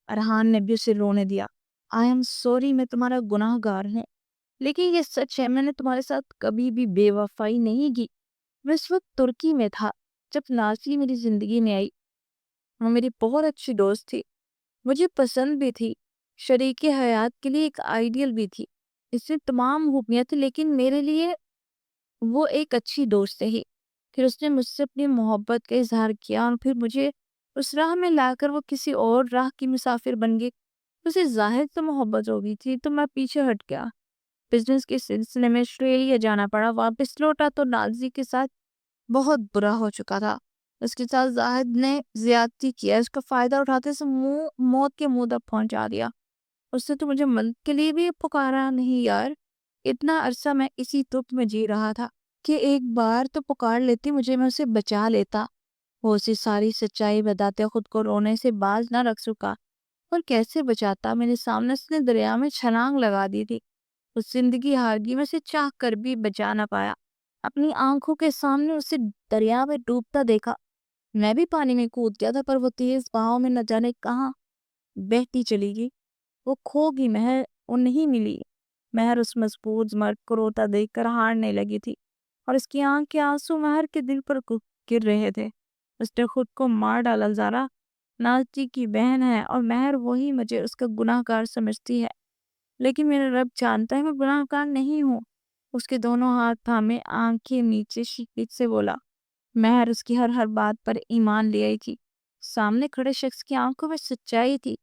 Speaker 2: ارحان نے بھی اسے رونے دیا۔ آئی ایم سوری، میں تمہارا گناہ گار ہوں، لیکن یہ سچ ہے میں نے تمہارے ساتھ کبھی بھی بے وفائی نہیں کی۔ میں اس وقت ترکی میں تھا جب ناسی میری زندگی میں آئی۔ وہ میری بہت اچھی دوست تھی، مجھے پسند بھی تھی، شریک حیات کے لیے ایک آئیڈیل بھی تھی۔ اس میں تمام خوبیاں تھی، لیکن میرے لیے وہ ایک اچھی دوست ہی۔ پھر اس نے مجھ سے اپنی محبت کا اظہار کیا، اور پھر مجھے اس راہ میں لا کر وہ کسی اور راہ کی مسافر بن گئی۔ اسے ظاہر سے محبت ہو گئی تھی تو میں پیچھے ہٹ گیا۔ بزنس کے سلسلے میں آسٹریلیا جانا پڑا۔ واپس لوٹا تو نازی کے ساتھ بہت برا ہو چکا تھا۔ اس کے ساتھ زاہد نے زیادتی کیا، اس کا فائدہ اٹھاتے سے موت کے منہ تک پہنچا دیا۔ اس نے تو مجھے مدد کے لیے بھی پکارا نہیں یار۔ اتنا عرصہ میں اسی تپ میں جی رہا تھا کہ ایک بار تو پکار لیتی مجھے، میں اسے بچا لیتا۔ وہ اسے ساری سچائی بتاتے خود کو رونے سے باز نہ رکھ سکا۔ اور کیسے بچاتا؟ میرے سامنے اس نے دریا میں چھلانگ لگا دی تھی۔ اس زندگی ہارگی میں سے چاہ کر بھی بچا نہ پایا۔ اپنی آنکھوں کے سامنے اسے دریا میں ڈوبتا دیکھا۔ میں بھی پانی میں کود گیا تھا، پر وہ تیز بہاؤ میں نہ جانے کہاں بہتی چلی گئی۔ وہ کھو گئی مہر، وہ نہیں ملی۔ مہر اس مضبوط مرد کو روتا دیکھ کر ہارنے لگی تھی، اور اس کی آنکھ کے آنسو مہر کے دل پر گر رہے تھے۔ اس نے خود کو مار ڈالا۔ زارا نازی کی بہن ہے اور مہر وہی مجھے اس کا گناہ گار سمجھتی ہے، لیکن میرا رب جانتا ہے میں گناہ گار نہیں ہوں۔ اس کے دونوں ہاتھ تھامے آنکھیں نیچے شیٹ سے بولا۔ مہر اس کی ہر بات پر ایمان لے آئی تھی۔ سامنے کھڑے شخص کی آنکھوں میں سچائی تھی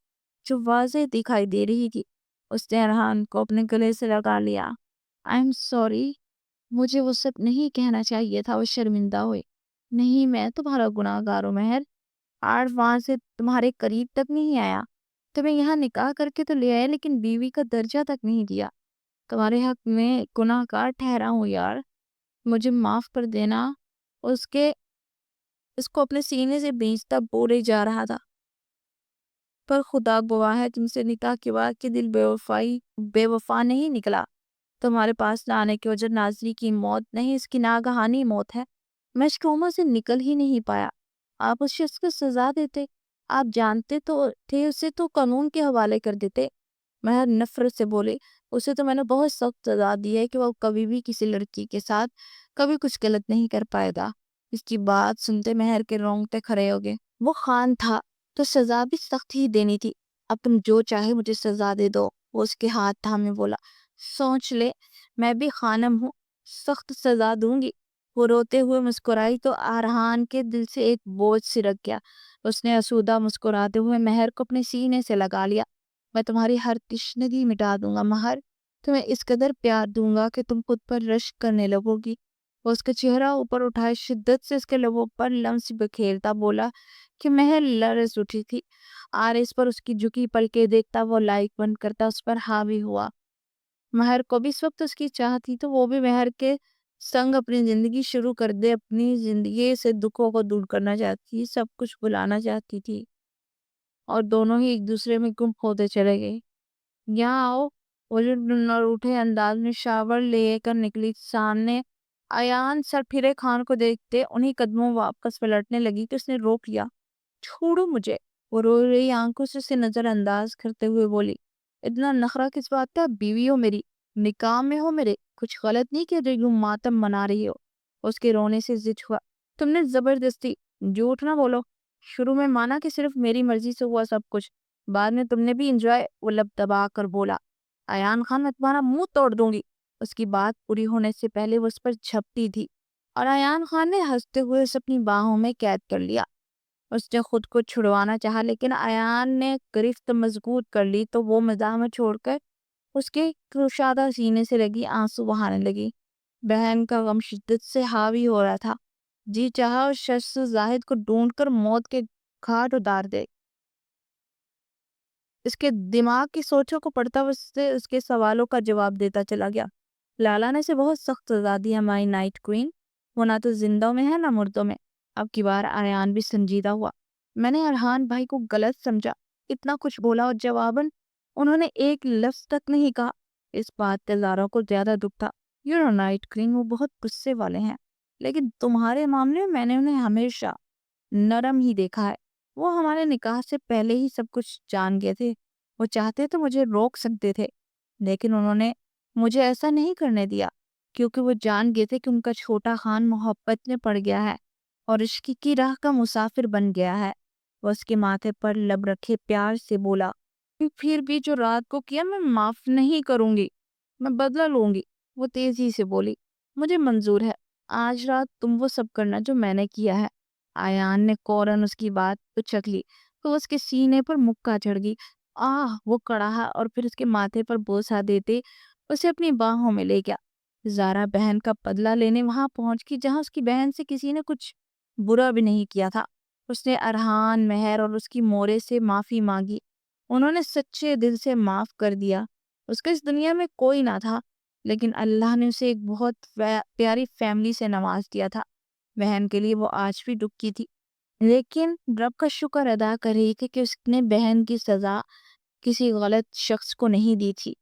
Speaker 2: جو واضح دکھائی دے رہی تھی۔ اس نے ارحان کو اپنے گلے سے لگا لیا۔ آئی ایم سوری، مجھے وہ سب نہیں کہنا چاہیے تھا۔ وہ شرمندہ ہوئے۔ نہیں، میں تمہارا گناہ گار ہوں مہر۔ آج وہاں سے تمہارے قریب تک نہیں آیا، تمہیں یہاں نکاح کر کے تو لے آیا، لیکن بیوی کا درجہ تک نہیں دیا۔ تمہارے حق میں گناہ گار ٹھہرا ہوں یار۔ مجھے معاف کر دینا۔ اس کو اپنے سینے سے بیچتا بولے جا رہا تھا، پر خدا گواہ ہے تم سے نکاح کے بعد کہ دل بے وفا نہیں نکلا۔ تمہارے پاس نہ آنے کی وجہ نازلی کی موت نہیں، اس کی ناگہانی موت ہے۔ میں اس ٹروما سے نکل ہی نہیں پایا۔ آپ اس شخص کو سزا دیتے، آپ جانتے تو تھے اسے تو قانون کے حوالے کر دیتے۔ مہر نفرت سے بولے، اسے تو میں نے بہت سخت سزا دی ہے کہ وہ کبھی بھی کسی لڑکی کے ساتھ کبھی کچھ غلط نہیں کر پائے گا۔ اس کی بات سنتے مہر کے رونگٹے کھڑے ہو گئے۔ وہ خان تھا تو سزا بھی سخت ہی دینی تھی۔ اب تم جو چاہے مجھے سزا دے دو۔ وہ اس کے ہاتھ تھامے بولا، سوچ لے، میں بھی خانم ہوں، سخت سزا دوں گی۔ وہ روتے ہوئے مسکرائی تو ارحان کے دل سے ایک بوجھ سرک گیا۔ اس نے آسودہ مسکراتے ہوئے مہر کو اپنے سینے سے لگا لیا۔ میں تمہاری ہر تشنگی مٹا دوں گا مہر، تمہیں اس قدر پیار دوں گا کہ تم خود پر رشک کرنے لگو گی۔ وہ اس کا چہرہ اوپر اٹھائے شدت سے اس کے لبوں پر لمس بکھیرتا بولا کہ مہر لرز اٹھی تھی۔ آرس پر اس کی جھکی پلکیں دیکھتا وہ لائٹ بند کرتا اس پر حاوی ہوا۔ مہر کو بھی اس وقت اس کی چاہ تھی تو وہ بھی مہر کے سنگ اپنی زندگی شروع کر دے، اپنی زندگی سے دکھوں کو دور کرنا چاہتی تھی، سب کچھ بلانا چاہتی تھی، اور دونوں ہی ایک دوسرے میں گم ہوتے چلے گئے۔ یہاں آؤ، وہ جو روٹھے انداز میں شاور لے کر نکلی۔ سامنے ایان سر پھرے خان کو دیکھتے انہی قدموں واپس پلٹنے لگی کہ اس نے روک لیا۔ چھوڑو مجھے، وہ رو رہی آنکھوں سے اسے نظر انداز کرتے ہوئے بولی۔ اتنا نخرہ کس بات کا؟ بیوی ہو میری، نکاح میں ہو میرے، کچھ غلط نہیں کہ جو یوں ماتم منا رہی ہو۔ اس کے رونے سے ضد ہوا۔ تم نے زبردستی، جھوٹ نہ بولو، شروع میں مانا کہ صرف میری مرضی سے ہوا سب کچھ، بعد میں تم نے بھی انجوائے۔ وہ لب دبا کر بولا، ایان خان، میں تمہارا منہ توڑ دوں گی۔ اس کی بات پوری ہونے سے پہلے وہ اس پر جھپٹی تھی اور ایان خان نے ہنستے ہوئے اسے اپنی باہوں میں قید کر لیا۔ اس نے خود کو چھڑوانا چاہا لیکن ایان نے گرفت مضبوط کر لی تو وہ مزاحمت چھوڑ کر اس کے کشادہ سینے سے لگی آنسو بہانے لگی۔ بہن کا غم شدت سے حاوی ہو رہا تھا۔ جی چاہا اس شخص زاہد کو ڈھونڈ کر موت کے گھاٹ اتار دے۔ اس کے دماغ کی سوچوں کو پڑھتا اس کے سوالوں کا جواب دیتا چلا گیا۔ لالا نے اسے بہت سخت سزا دی ہے مائی نائٹ کوئین، وہ نہ تو زندوں میں ہے نہ مردوں میں۔ اب کی بار ایان بھی سنجیدہ ہوا۔ میں نے ارحان بھائی کو غلط سمجھا، اتنا کچھ بولا اور جواباً انہوں نے ایک لفظ تک نہیں کہا۔ اس بات کا زارا کو زیادہ دکھ تھا۔ یو نائٹ کوئین، وہ بہت غصے والے ہیں، لیکن تمہارے معاملے میں نے انہیں ہمیشہ نرم ہی دیکھا ہے۔ وہ ہمارے نکاح سے پہلے ہی سب کچھ جان گئے تھے۔ وہ چاہتے تو مجھے روک سکتے تھے، لیکن انہوں نے مجھے ایسا نہیں کرنے دیا، کیونکہ وہ جان گئے تھے کہ ان کا چھوٹا خان محبت میں پڑ گیا ہے اور عشق کی راہ کا مسافر بن گیا ہے۔ وہ اس کے ماتھے پر لب رکھے پیار سے بولا، پھر بھی جو رات کو کیا میں معاف نہیں کروں گی، میں بدلہ لوں گی۔ وہ تیزی سے بولی، مجھے منظور ہے، آج رات تم وہ سب کرنا جو میں نے کیا ہے۔ ایان نے فوراً اس کی بات اچک لی تو اس کے سینے پر مکہ چڑھ گئی۔ وہ کڑاہا اور پھر اس کے ماتھے پر بوسہ دیتے اسے اپنی باہوں میں لے گیا۔ زارا بہن کا بدلہ لینے وہاں پہنچ گئی جہاں اس کی بہن سے کسی نے کچھ برا بھی نہیں کیا تھا۔ اس نے ارحان، مہر اور اس کی مورے سے معافی مانگی۔ انہوں نے سچے دل سے معاف کر دیا۔ اس کا اس دنیا میں کوئی نہ تھا، لیکن اللہ نے اسے ایک بہت پیاری فیملی سے نواز دیا تھا۔ بہن کے لیے وہ آج بھی دکھی تھی، لیکن رب کا شکر ادا کر رہی تھی کہ اس نے بہن کی سزا کسی غلط شخص کو نہیں دی تھی۔